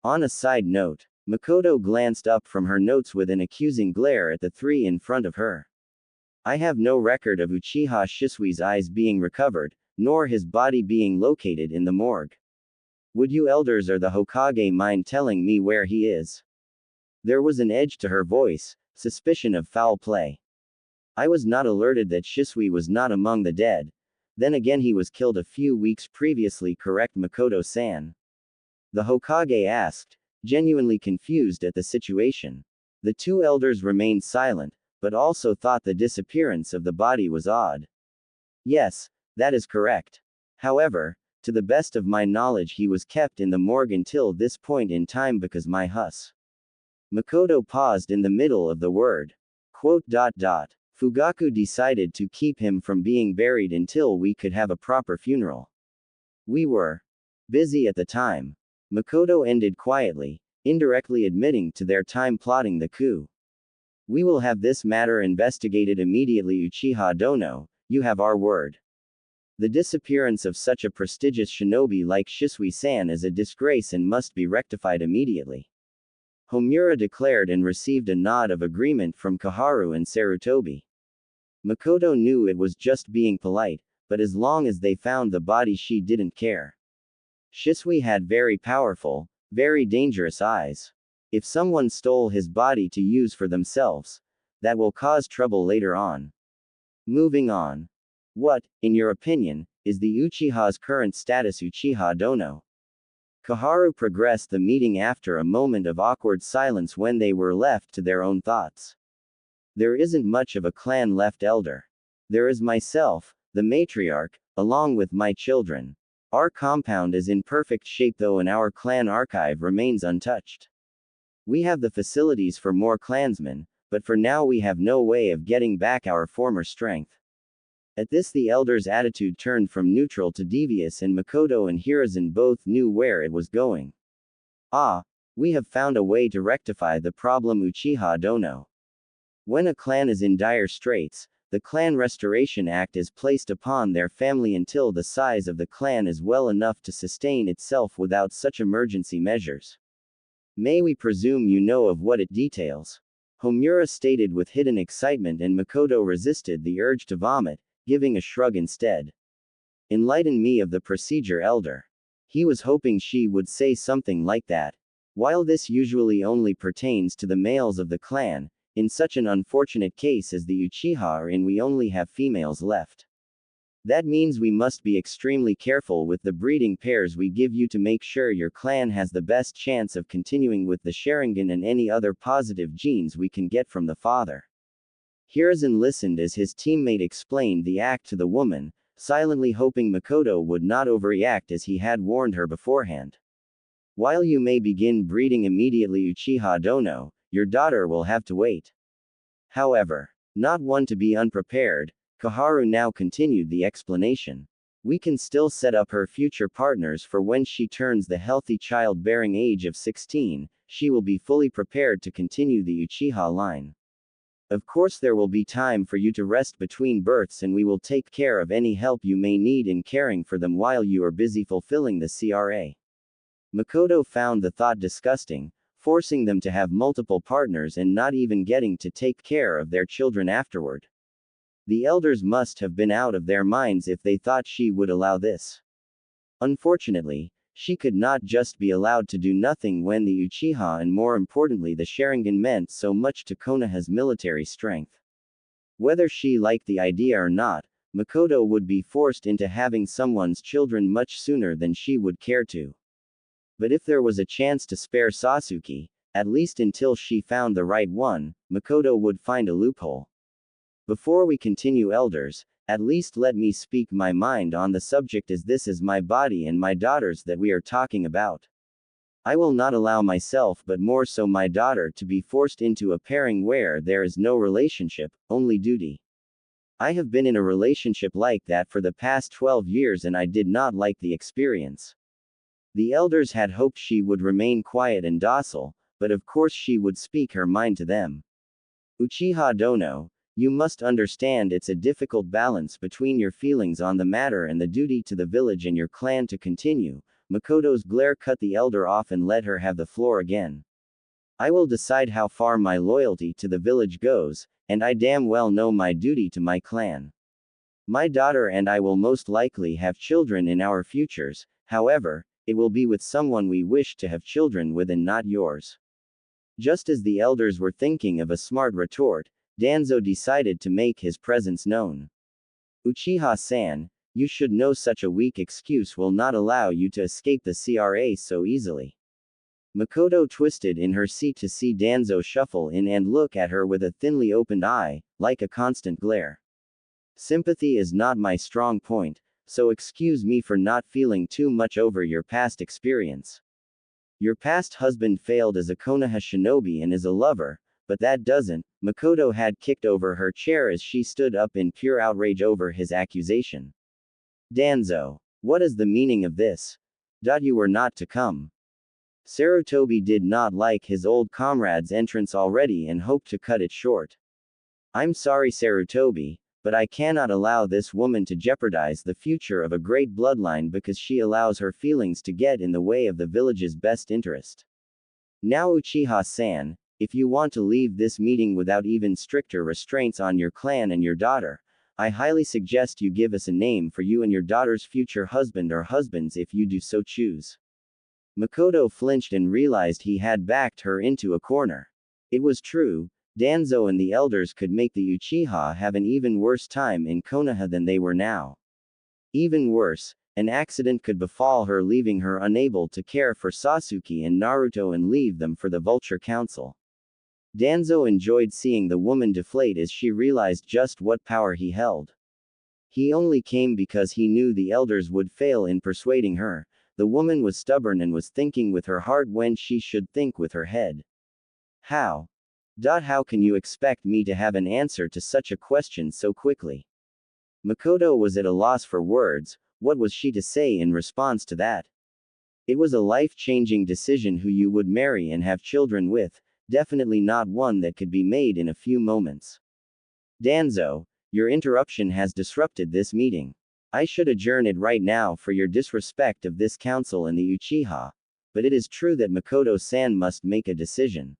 On a side note, Mikoto glanced up from her notes with an accusing glare at the three in front of her. I have no record of Uchiha Shisui's eyes being recovered, nor his body being located in the morgue. Would you elders or the Hokage mind telling me where he is? There was an edge to her voice, suspicion of foul play. I was not alerted that Shisui was not among the dead. Then again, he was killed a few weeks previously, correct Mikoto-san? The Hokage asked, genuinely confused at the situation. The two elders remained silent, but also thought the disappearance of the body was odd. Yes, that is correct. However, to the best of my knowledge, he was kept in the morgue until this point in time because my hus. Mikoto paused in the middle of the word. Fugaku decided to keep him from being buried until we could have a proper funeral. We were busy at the time. Mikoto ended quietly, indirectly admitting to their time plotting the coup. We will have this matter investigated immediately, Uchiha Dono, you have our word. The disappearance of such a prestigious shinobi like Shisui-san is a disgrace and must be rectified immediately. Homura declared and received a nod of agreement from Koharu and Sarutobi. Mikoto knew it was just being polite, but as long as they found the body she didn't care. Shisui had very powerful, very dangerous eyes. If someone stole his body to use for themselves, that will cause trouble later on. Moving on. What, in your opinion, is the Uchiha's current status, Uchiha Dono? Koharu progressed the meeting after a moment of awkward silence when they were left to their own thoughts. There isn't much of a clan left, elder. There is myself, the matriarch, along with my children. Our compound is in perfect shape though, and our clan archive remains untouched. We have the facilities for more clansmen, but for now we have no way of getting back our former strength. At this the elder's attitude turned from neutral to devious, and Mikoto and Hiruzen both knew where it was going. Ah, we have found a way to rectify the problem, Uchiha Dono. When a clan is in dire straits, the Clan Restoration Act is placed upon their family until the size of the clan is well enough to sustain itself without such emergency measures. May we presume you know of what it details? Homura stated with hidden excitement, and Mikoto resisted the urge to vomit, giving a shrug instead. Enlighten me of the procedure, elder. He was hoping she would say something like that. While this usually only pertains to the males of the clan, in such an unfortunate case as the Uchiha are in, we only have females left. That means we must be extremely careful with the breeding pairs we give you to make sure your clan has the best chance of continuing with the Sharingan and any other positive genes we can get from the father. Hiruzen listened as his teammate explained the act to the woman, silently hoping Mikoto would not overreact as he had warned her beforehand. While you may begin breeding immediately, Uchiha Dono, your daughter will have to wait. However, not one to be unprepared, Koharu now continued the explanation. We can still set up her future partners for when she turns the healthy childbearing age of 16, she will be fully prepared to continue the Uchiha line. Of course there will be time for you to rest between births, and we will take care of any help you may need in caring for them while you are busy fulfilling the CRA. Mikoto found the thought disgusting, forcing them to have multiple partners and not even getting to take care of their children afterward. The elders must have been out of their minds if they thought she would allow this. Unfortunately, she could not just be allowed to do nothing when the Uchiha and more importantly the Sharingan meant so much to Konoha's military strength. Whether she liked the idea or not, Mikoto would be forced into having someone's children much sooner than she would care to. But if there was a chance to spare Sasuke, at least until she found the right one, Mikoto would find a loophole. Before we continue, elders, at least let me speak my mind on the subject, as this is my body and my daughters that we are talking about. I will not allow myself, but more so my daughter, to be forced into a pairing where there is no relationship, only duty. I have been in a relationship like that for the past 12 years and I did not like the experience. The elders had hoped she would remain quiet and docile, but of course she would speak her mind to them. Uchiha Dono, you must understand it's a difficult balance between your feelings on the matter and the duty to the village and your clan to continue. Mikoto's glare cut the elder off and let her have the floor again. I will decide how far my loyalty to the village goes, and I damn well know my duty to my clan. My daughter and I will most likely have children in our futures, however, it will be with someone we wish to have children with and not yours. Just as the elders were thinking of a smart retort, Danzo decided to make his presence known. Uchiha-san, you should know such a weak excuse will not allow you to escape the CRA so easily. Mikoto twisted in her seat to see Danzo shuffle in and look at her with a thinly opened eye, like a constant glare. Sympathy is not my strong point, so excuse me for not feeling too much over your past experience. Your past husband failed as a Konoha shinobi and is a lover, but that doesn't. Mikoto had kicked over her chair as she stood up in pure outrage over his accusation. Danzo, what is the meaning of this? You were not to come. Sarutobi did not like his old comrade's entrance already and hoped to cut it short. I'm sorry, Sarutobi, but I cannot allow this woman to jeopardize the future of a great bloodline because she allows her feelings to get in the way of the village's best interest. Now Uchiha-san, if you want to leave this meeting without even stricter restraints on your clan and your daughter, I highly suggest you give us a name for you and your daughter's future husband or husbands if you do so choose. Mikoto flinched and realized he had backed her into a corner. It was true, Danzo and the elders could make the Uchiha have an even worse time in Konoha than they were now. Even worse, an accident could befall her, leaving her unable to care for Sasuke and Naruto and leave them for the Vulture Council. Danzo enjoyed seeing the woman deflate as she realized just what power he held. He only came because he knew the elders would fail in persuading her. The woman was stubborn and was thinking with her heart when she should think with her head. How? How can you expect me to have an answer to such a question so quickly? Mikoto was at a loss for words. What was she to say in response to that? It was a life-changing decision who you would marry and have children with, definitely not one that could be made in a few moments. Danzo, your interruption has disrupted this meeting. I should adjourn it right now for your disrespect of this council and the Uchiha, but it is true that Mikoto-san must make a decision.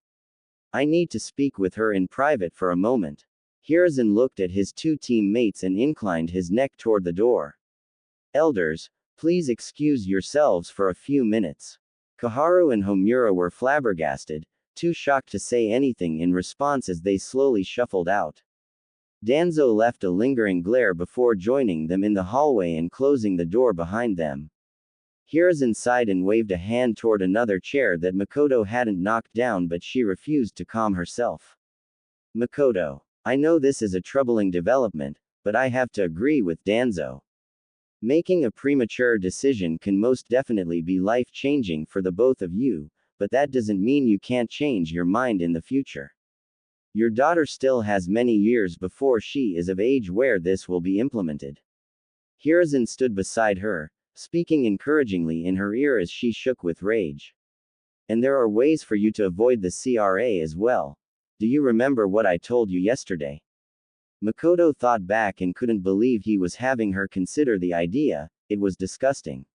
I need to speak with her in private for a moment. Hiruzen looked at his two teammates and inclined his neck toward the door. Elders, please excuse yourselves for a few minutes. Koharu and Homura were flabbergasted, too shocked to say anything in response as they slowly shuffled out. Danzo left a lingering glare before joining them in the hallway and closing the door behind them. Hiruzen sighed and waved a hand toward another chair that Mikoto hadn't knocked down, but she refused to calm herself. Mikoto, I know this is a troubling development, but I have to agree with Danzo. Making a premature decision can most definitely be life-changing for the both of you, but that doesn't mean you can't change your mind in the future. Your daughter still has many years before she is of age where this will be implemented. Hiruzen stood beside her, speaking encouragingly in her ear as she shook with rage. And there are ways for you to avoid the CRA as well. Do you remember what I told you yesterday? Mikoto thought back and couldn't believe he was having her consider the idea. It was disgusting.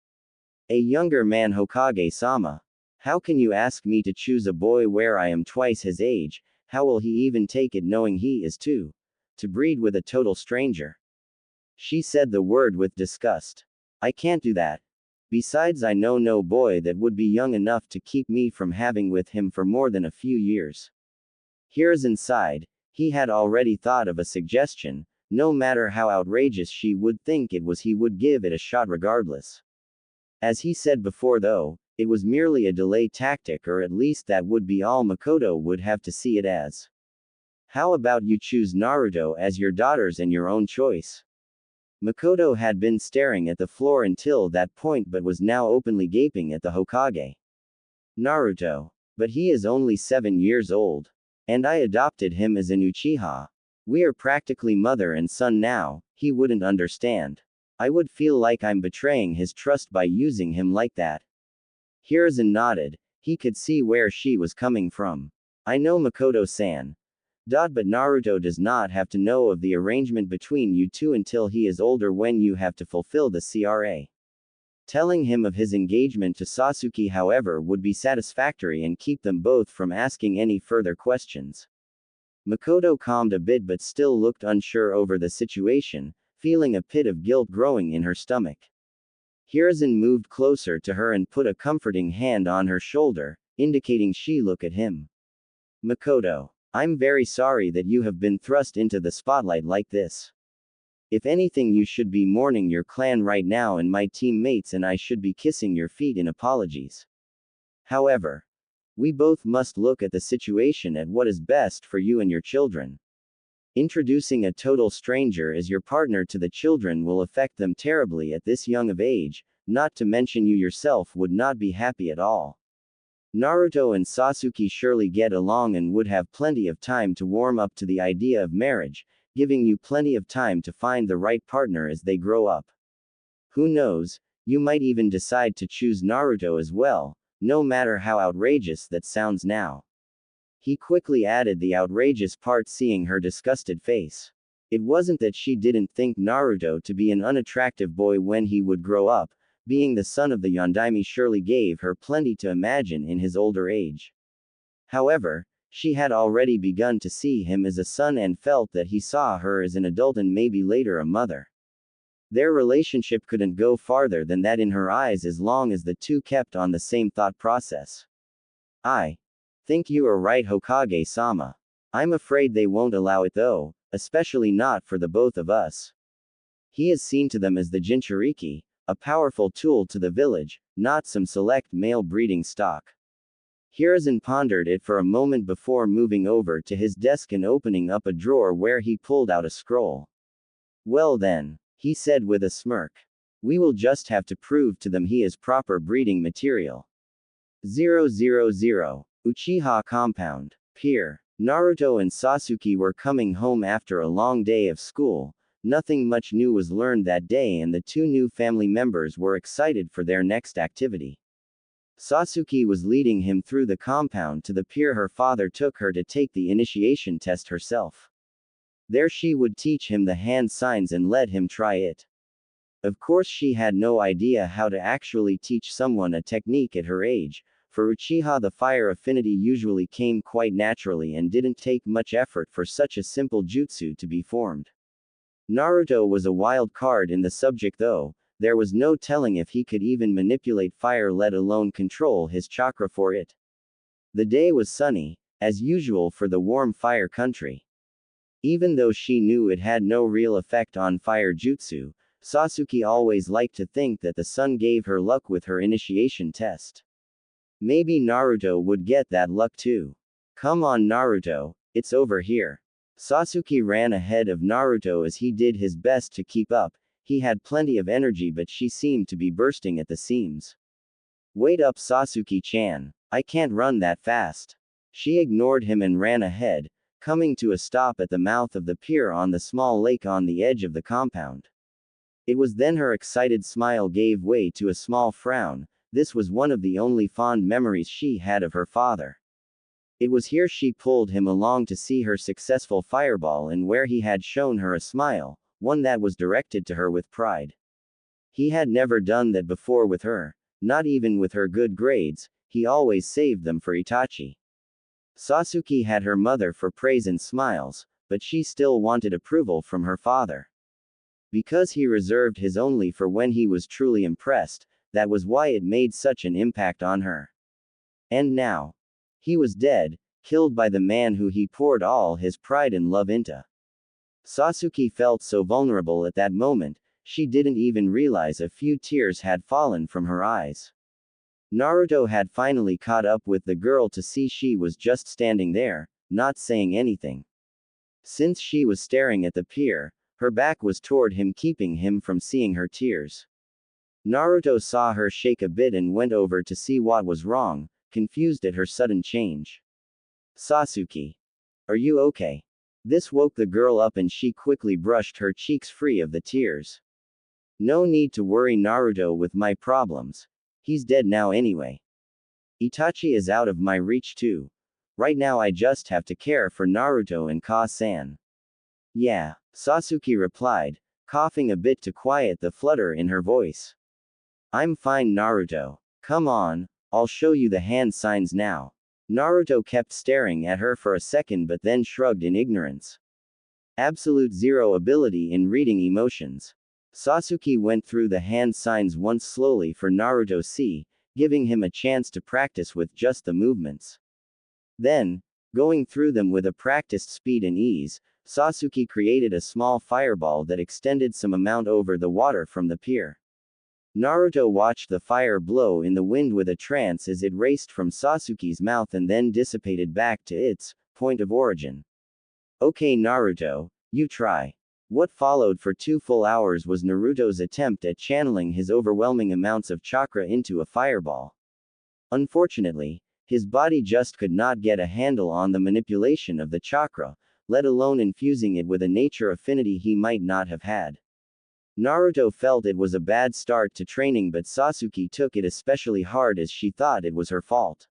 A younger man, Hokage-sama. How can you ask me to choose a boy where I am twice his age? How will he even take it knowing he is to breed with a total stranger? She said the word with disgust. I can't do that. Besides, I know no boy that would be young enough to keep me from having with him for more than a few years. Hiruzen sighed. He had already thought of a suggestion. No matter how outrageous she would think it was, he would give it a shot regardless. As he said before though, it was merely a delay tactic, or at least that would be all Mikoto would have to see it as. How about you choose Naruto as your daughters and your own choice? Mikoto had been staring at the floor until that point but was now openly gaping at the Hokage. Naruto. But he is only 7 years old. And I adopted him as an Uchiha. We are practically mother and son now, he wouldn't understand. I would feel like I'm betraying his trust by using him like that. Hiruzen nodded. He could see where she was coming from. I know Mikoto-san. But Naruto does not have to know of the arrangement between you two until he is older, when you have to fulfill the CRA. Telling him of his engagement to Sasuke, however, would be satisfactory and keep them both from asking any further questions. Mikoto calmed a bit but still looked unsure over the situation, feeling a pit of guilt growing in her stomach. Hiruzen moved closer to her and put a comforting hand on her shoulder, indicating she look at him. Mikoto, I'm very sorry that you have been thrust into the spotlight like this. If anything, you should be mourning your clan right now, and my teammates and I should be kissing your feet in apologies. However, we both must look at the situation at what is best for you and your children. Introducing a total stranger as your partner to the children will affect them terribly at this young of age, not to mention you yourself would not be happy at all. Naruto and Sasuke surely get along and would have plenty of time to warm up to the idea of marriage, giving you plenty of time to find the right partner as they grow up. Who knows, you might even decide to choose Naruto as well, no matter how outrageous that sounds now. He quickly added the outrageous part, seeing her disgusted face. It wasn't that she didn't think Naruto to be an unattractive boy when he would grow up, being the son of the Yondaime surely gave her plenty to imagine in his older age. However, she had already begun to see him as a son and felt that he saw her as an adult and maybe later a mother. Their relationship couldn't go farther than that in her eyes as long as the two kept on the same thought process. I think you are right, Hokage-sama. I'm afraid they won't allow it though, especially not for the both of us. He is seen to them as the Jinchuriki, a powerful tool to the village, not some select male breeding stock. Hiruzen pondered it for a moment before moving over to his desk and opening up a drawer where he pulled out a scroll. Well then, he said with a smirk. We will just have to prove to them he is proper breeding material. 000. Uchiha Compound. Pier. Naruto and Sasuke were coming home after a long day of school. Nothing much new was learned that day and the two new family members were excited for their next activity. Sasuke was leading him through the compound to the pier. Her father took her to take the initiation test herself. There she would teach him the hand signs and let him try it. Of course she had no idea how to actually teach someone a technique at her age. For Uchiha, the fire affinity usually came quite naturally and didn't take much effort for such a simple jutsu to be formed. Naruto was a wild card in the subject though. There was no telling if he could even manipulate fire, let alone control his chakra for it. The day was sunny, as usual for the warm fire country. Even though she knew it had no real effect on fire jutsu, Sasuke always liked to think that the sun gave her luck with her initiation test. Maybe Naruto would get that luck too. Come on Naruto, it's over here. Sasuke ran ahead of Naruto as he did his best to keep up. He had plenty of energy but she seemed to be bursting at the seams. Wait up Sasuke-chan, I can't run that fast. She ignored him and ran ahead, coming to a stop at the mouth of the pier on the small lake on the edge of the compound. It was then her excited smile gave way to a small frown. This was one of the only fond memories she had of her father. It was here she pulled him along to see her successful fireball and where he had shown her a smile, one that was directed to her with pride. He had never done that before with her, not even with her good grades. He always saved them for Itachi. Sasuke had her mother for praise and smiles, but she still wanted approval from her father. Because he reserved his only for when he was truly impressed, that was why it made such an impact on her. And now, he was dead, killed by the man who he poured all his pride and love into. Sasuke felt so vulnerable at that moment, she didn't even realize a few tears had fallen from her eyes. Naruto had finally caught up with the girl to see she was just standing there, not saying anything. Since she was staring at the pier, her back was toward him, keeping him from seeing her tears. Naruto saw her shake a bit and went over to see what was wrong, confused at her sudden change. Sasuke. Are you okay? This woke the girl up and she quickly brushed her cheeks free of the tears. No need to worry Naruto with my problems. He's dead now anyway. Itachi is out of my reach too. Right now I just have to care for Naruto and Ka-san. Yeah, Sasuke replied, coughing a bit to quiet the flutter in her voice. I'm fine Naruto. Come on, I'll show you the hand signs now. Naruto kept staring at her for a second but then shrugged in ignorance. Absolute zero ability in reading emotions. Sasuke went through the hand signs once slowly for Naruto to see, giving him a chance to practice with just the movements. Then, going through them with a practiced speed and ease, Sasuke created a small fireball that extended some amount over the water from the pier. Naruto watched the fire blow in the wind with a trance as it raced from Sasuke's mouth and then dissipated back to its point of origin. Okay Naruto, you try. What followed for 2 full hours was Naruto's attempt at channeling his overwhelming amounts of chakra into a fireball. Unfortunately, his body just could not get a handle on the manipulation of the chakra, let alone infusing it with a nature affinity he might not have had. Naruto felt it was a bad start to training, but Sasuke took it especially hard as she thought it was her fault.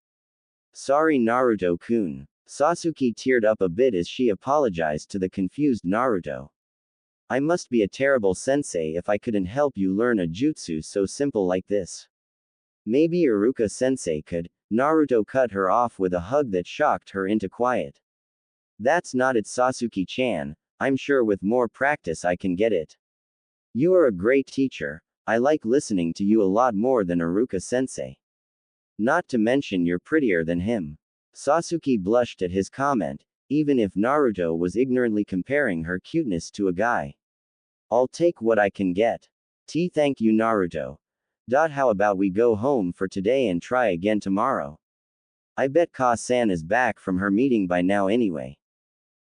Sorry Naruto-kun. Sasuke teared up a bit as she apologized to the confused Naruto. I must be a terrible sensei if I couldn't help you learn a jutsu so simple like this. Maybe Iruka-sensei could. Naruto cut her off with a hug that shocked her into quiet. That's not it Sasuke-chan, I'm sure with more practice I can get it. You are a great teacher, I like listening to you a lot more than Iruka-sensei. Not to mention you're prettier than him. Sasuke blushed at his comment, even if Naruto was ignorantly comparing her cuteness to a guy. I'll take what I can get. Thank you Naruto. How about we go home for today and try again tomorrow? I bet Ka-san is back from her meeting by now anyway.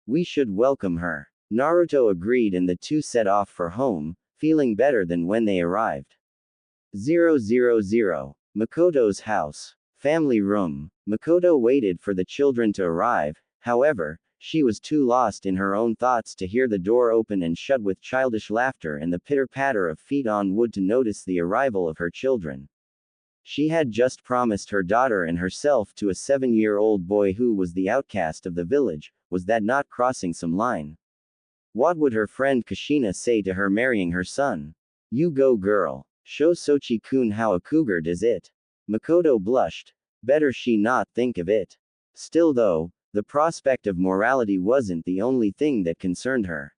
We should welcome her. Naruto agreed and the two set off for home, feeling better than when they arrived. 000. Mikoto's house. Family room. Mikoto waited for the children to arrive, however, she was too lost in her own thoughts to hear the door open and shut with childish laughter and the pitter-patter of feet on wood to notice the arrival of her children. She had just promised her daughter and herself to a 7-year-old boy who was the outcast of the village. Was that not crossing some line? What would her friend Kushina say to her marrying her son? You go girl. Show Sochi-kun how a cougar does it. Mikoto blushed. Better she not think of it. Still though, the prospect of morality wasn't the only thing that concerned her.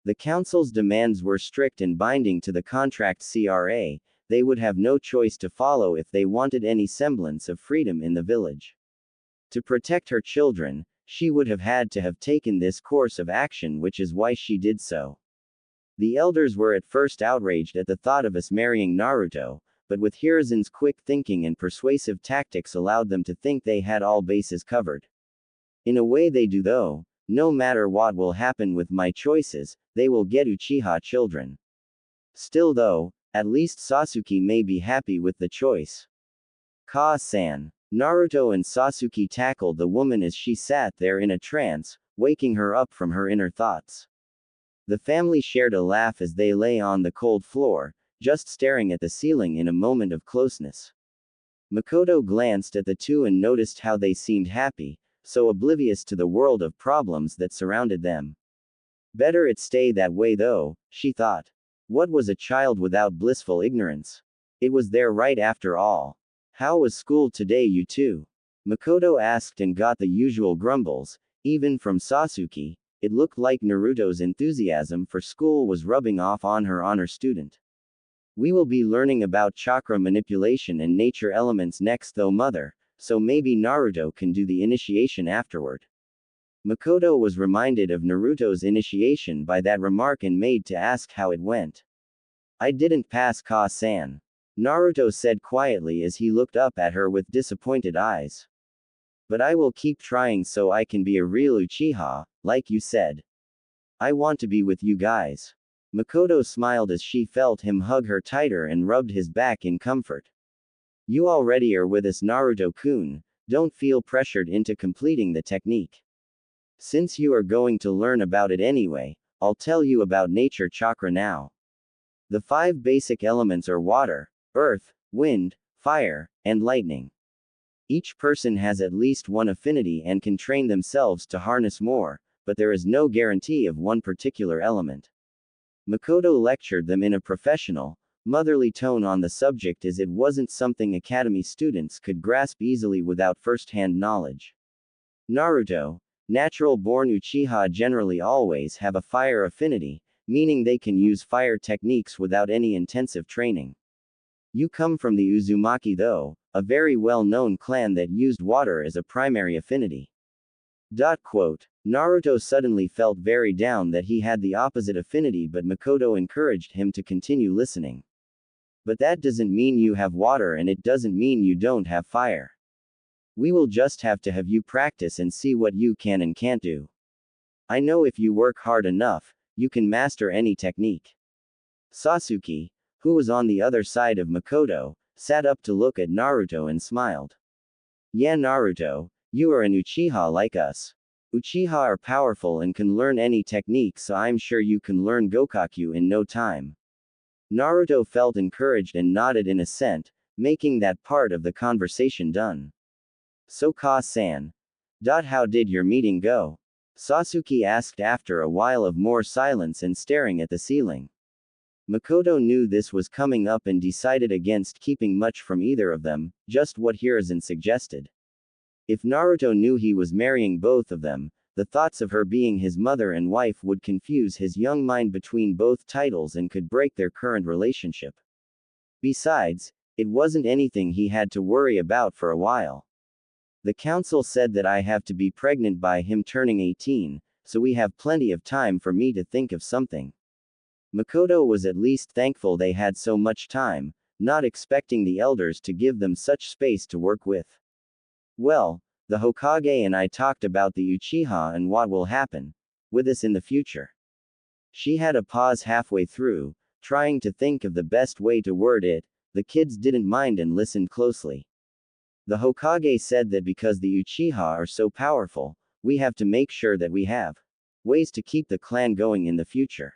The council's demands were strict and binding to the contract CRA, they would have no choice to follow if they wanted any semblance of freedom in the village. To protect her children, she would have had to have taken this course of action, which is why she did so. The elders were at first outraged at the thought of us marrying Naruto, but with Hiruzen's quick thinking and persuasive tactics allowed them to think they had all bases covered. In a way they do though, no matter what will happen with my choices, they will get Uchiha children. Still though, at least Sasuke may be happy with the choice. Ka-san. Naruto and Sasuke tackled the woman as she sat there in a trance, waking her up from her inner thoughts. The family shared a laugh as they lay on the cold floor, just staring at the ceiling in a moment of closeness. Mikoto glanced at the two and noticed how they seemed happy, so oblivious to the world of problems that surrounded them. Better it stay that way though, she thought. What was a child without blissful ignorance? It was their right after all. How was school today you two? Mikoto asked and got the usual grumbles, even from Sasuke. It looked like Naruto's enthusiasm for school was rubbing off on her honor student. We will be learning about chakra manipulation and nature elements next though mother, so maybe Naruto can do the initiation afterward. Mikoto was reminded of Naruto's initiation by that remark and made to ask how it went. I didn't pass Ka-san. Naruto said quietly as he looked up at her with disappointed eyes. But I will keep trying so I can be a real Uchiha, like you said. I want to be with you guys. Mikoto smiled as she felt him hug her tighter and rubbed his back in comfort. You already are with us, Naruto-kun. Don't feel pressured into completing the technique. Since you are going to learn about it anyway, I'll tell you about nature chakra now. The 5 basic elements are water, earth, wind, fire, and lightning. Each person has at least one affinity and can train themselves to harness more, but there is no guarantee of one particular element. Mikoto lectured them in a professional, motherly tone on the subject as it wasn't something academy students could grasp easily without first-hand knowledge. Naruto, natural-born Uchiha generally always have a fire affinity, meaning they can use fire techniques without any intensive training. You come from the Uzumaki though, a very well-known clan that used water as a primary affinity. Naruto suddenly felt very down that he had the opposite affinity, but Mikoto encouraged him to continue listening. But that doesn't mean you have water and it doesn't mean you don't have fire. We will just have to have you practice and see what you can and can't do. I know if you work hard enough, you can master any technique. Sasuke, who was on the other side of Mikoto, sat up to look at Naruto and smiled. Yeah, Naruto, you are an Uchiha like us. Uchiha are powerful and can learn any technique, so I'm sure you can learn Gokaku in no time. Naruto felt encouraged and nodded in assent, making that part of the conversation done. So Ka-san. How did your meeting go? Sasuke asked after a while of more silence and staring at the ceiling. Mikoto knew this was coming up and decided against keeping much from either of them, just what Hiruzen suggested. If Naruto knew he was marrying both of them, the thoughts of her being his mother and wife would confuse his young mind between both titles and could break their current relationship. Besides, it wasn't anything he had to worry about for a while. The council said that I have to be pregnant by him turning 18, so we have plenty of time for me to think of something. Mikoto was at least thankful they had so much time, not expecting the elders to give them such space to work with. Well, the Hokage and I talked about the Uchiha and what will happen with us in the future. She had a pause halfway through, trying to think of the best way to word it. The kids didn't mind and listened closely. The Hokage said that because the Uchiha are so powerful, we have to make sure that we have ways to keep the clan going in the future.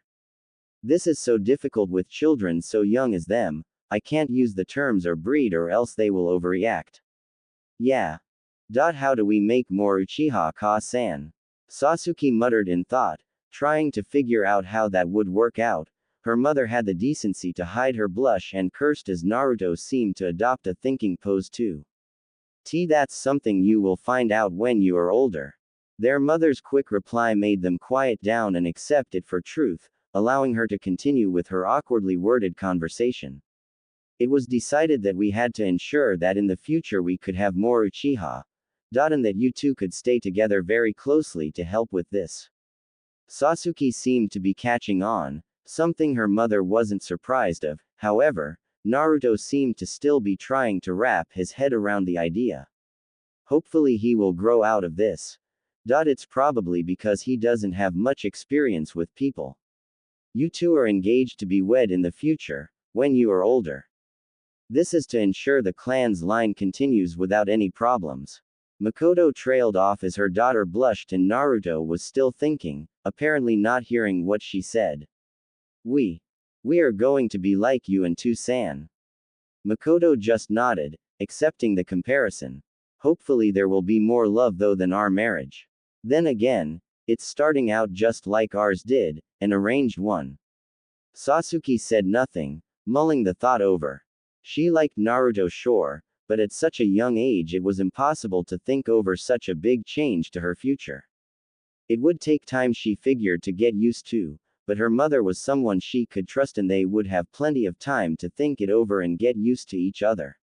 This is so difficult with children so young as them. I can't use the terms or breed or else they will overreact. Yeah. How do we make more Uchiha, Ka-san? Sasuke muttered in thought, trying to figure out how that would work out. Her mother had the decency to hide her blush and cursed as Naruto seemed to adopt a thinking pose too. That's something you will find out when you are older. Their mother's quick reply made them quiet down and accept it for truth, allowing her to continue with her awkwardly worded conversation. It was decided that we had to ensure that in the future we could have more Uchiha, and that you two could stay together very closely to help with this. Sasuke seemed to be catching on, something her mother wasn't surprised of. However, Naruto seemed to still be trying to wrap his head around the idea. Hopefully he will grow out of this. It's probably because he doesn't have much experience with people. You two are engaged to be wed in the future, when you are older. This is to ensure the clan's line continues without any problems. Mikoto trailed off as her daughter blushed and Naruto was still thinking, apparently not hearing what she said. We are going to be like you and San. Mikoto just nodded, accepting the comparison. Hopefully there will be more love though than our marriage. Then again, it's starting out just like ours did, an arranged one. Sasuke said nothing, mulling the thought over. She liked Naruto sure, but at such a young age it was impossible to think over such a big change to her future. It would take time she figured to get used to, but her mother was someone she could trust and they would have plenty of time to think it over and get used to each other.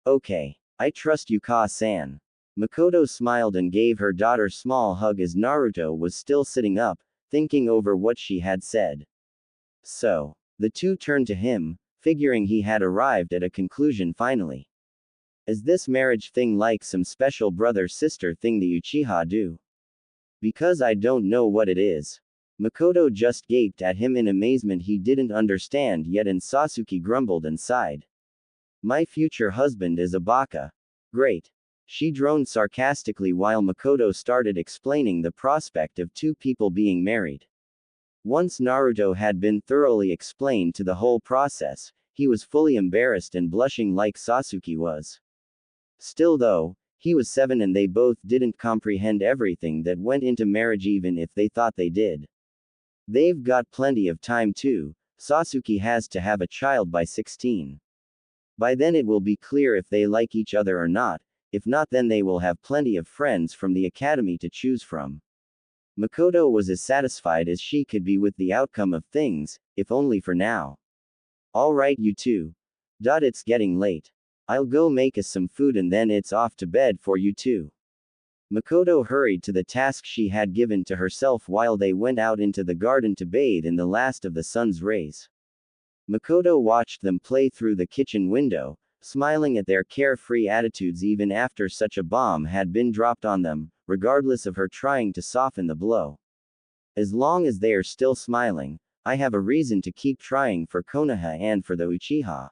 Okay, I trust you, Ka-san. Mikoto smiled and gave her daughter a small hug as Naruto was still sitting up, thinking over what she had said. So, the two turned to him, figuring he had arrived at a conclusion finally. Is this marriage thing like some special brother-sister thing the Uchiha do? Because I don't know what it is. Mikoto just gaped at him in amazement he didn't understand yet, and Sasuke grumbled and sighed. My future husband is a baka. Great. She droned sarcastically while Mikoto started explaining the prospect of two people being married. Once Naruto had been thoroughly explained to the whole process, he was fully embarrassed and blushing like Sasuke was. Still though, he was 7 and they both didn't comprehend everything that went into marriage even if they thought they did. They've got plenty of time too. Sasuke has to have a child by 16. By then it will be clear if they like each other or not, if not then they will have plenty of friends from the academy to choose from. Mikoto was as satisfied as she could be with the outcome of things, if only for now. Alright you two. It's getting late. I'll go make us some food and then it's off to bed for you two. Mikoto hurried to the task she had given to herself while they went out into the garden to bathe in the last of the sun's rays. Mikoto watched them play through the kitchen window, smiling at their carefree attitudes even after such a bomb had been dropped on them, regardless of her trying to soften the blow. As long as they are still smiling, I have a reason to keep trying for Konoha and for the Uchiha.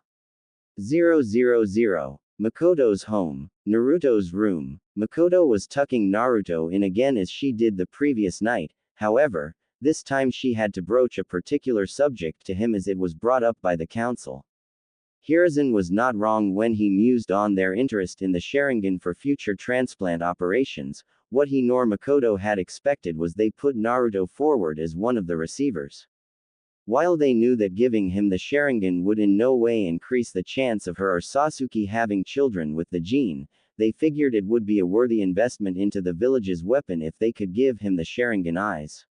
000. Mikoto's home. Naruto's room. Mikoto was tucking Naruto in again as she did the previous night, however, this time she had to broach a particular subject to him as it was brought up by the council. Hiruzen was not wrong when he mused on their interest in the Sharingan for future transplant operations. What he nor Mikoto had expected was they put Naruto forward as one of the receivers. While they knew that giving him the Sharingan would in no way increase the chance of her or Sasuke having children with the gene, they figured it would be a worthy investment into the village's weapon if they could give him the Sharingan eyes.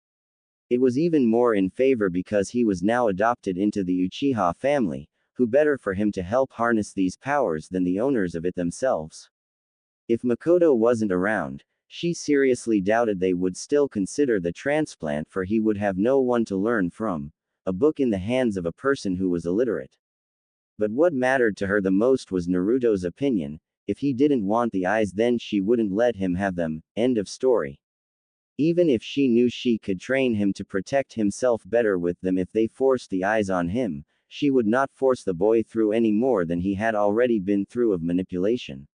It was even more in favor because he was now adopted into the Uchiha family. Who better for him to help harness these powers than the owners of it themselves? If Mikoto wasn't around, she seriously doubted they would still consider the transplant, for he would have no one to learn from, a book in the hands of a person who was illiterate. But what mattered to her the most was Naruto's opinion. If he didn't want the eyes then she wouldn't let him have them, end of story. Even if she knew she could train him to protect himself better with them if they forced the eyes on him, she would not force the boy through any more than he had already been through of manipulation.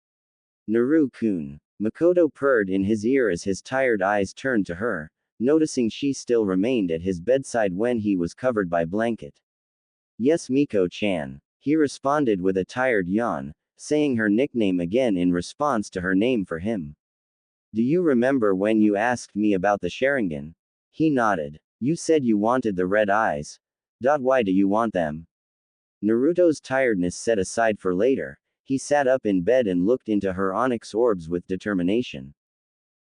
Naru-kun. Mikoto purred in his ear as his tired eyes turned to her, noticing she still remained at his bedside when he was covered by blanket. Yes, Miko-chan. He responded with a tired yawn, saying her nickname again in response to her name for him. Do you remember when you asked me about the Sharingan? He nodded. You said you wanted the red eyes. Why do you want them? Naruto's tiredness set aside for later, he sat up in bed and looked into her onyx orbs with determination.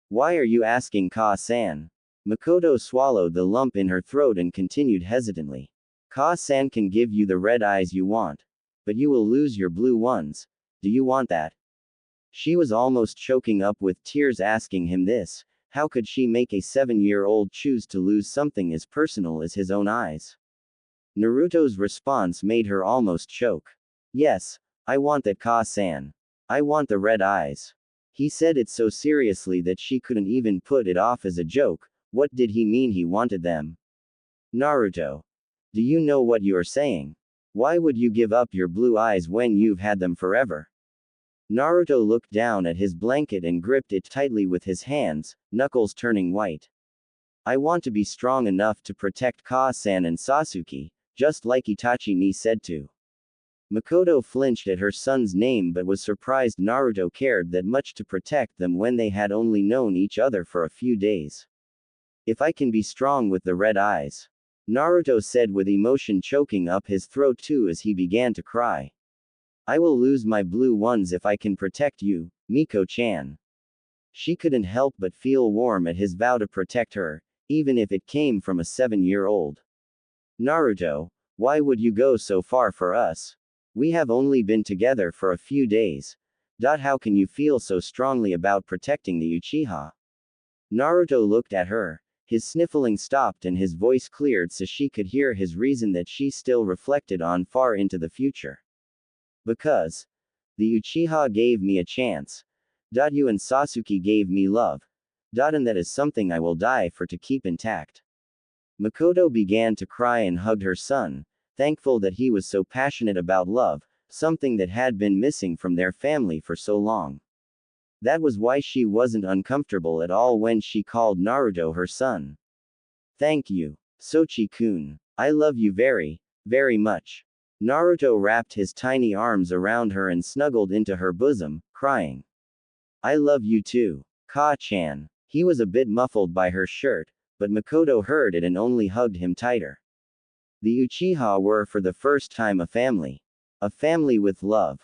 Why are you asking Ka-san? Mikoto swallowed the lump in her throat and continued hesitantly. Ka-san can give you the red eyes you want. But you will lose your blue ones. Do you want that? She was almost choking up with tears asking him this. How could she make a 7-year-old choose to lose something as personal as his own eyes? Naruto's response made her almost choke. Yes, I want that, Ka-san. I want the red eyes. He said it so seriously that she couldn't even put it off as a joke. What did he mean he wanted them? Naruto. Do you know what you're saying? Why would you give up your blue eyes when you've had them forever? Naruto looked down at his blanket and gripped it tightly with his hands, knuckles turning white. I want to be strong enough to protect Ka-san and Sasuke, just like Itachi said to. Mikoto flinched at her son's name but was surprised Naruto cared that much to protect them when they had only known each other for a few days. If I can be strong with the red eyes. Naruto said with emotion choking up his throat too as he began to cry. I will lose my blue ones if I can protect you, Miko-chan. She couldn't help but feel warm at his vow to protect her, even if it came from a 7-year-old. Naruto, why would you go so far for us? We have only been together for a few days. How can you feel so strongly about protecting the Uchiha? Naruto looked at her. His sniffling stopped and his voice cleared so she could hear his reason that she still reflected on far into the future. Because the Uchiha gave me a chance. You and Sasuke gave me love. And that is something I will die for to keep intact. Mikoto began to cry and hugged her son, thankful that he was so passionate about love, something that had been missing from their family for so long. That was why she wasn't uncomfortable at all when she called Naruto her son. Thank you, Sochi-kun. I love you very, very much. Naruto wrapped his tiny arms around her and snuggled into her bosom, crying. I love you too, Ka-chan. He was a bit muffled by her shirt, but Mikoto heard it and only hugged him tighter. The Uchiha were for the first time a family. A family with love.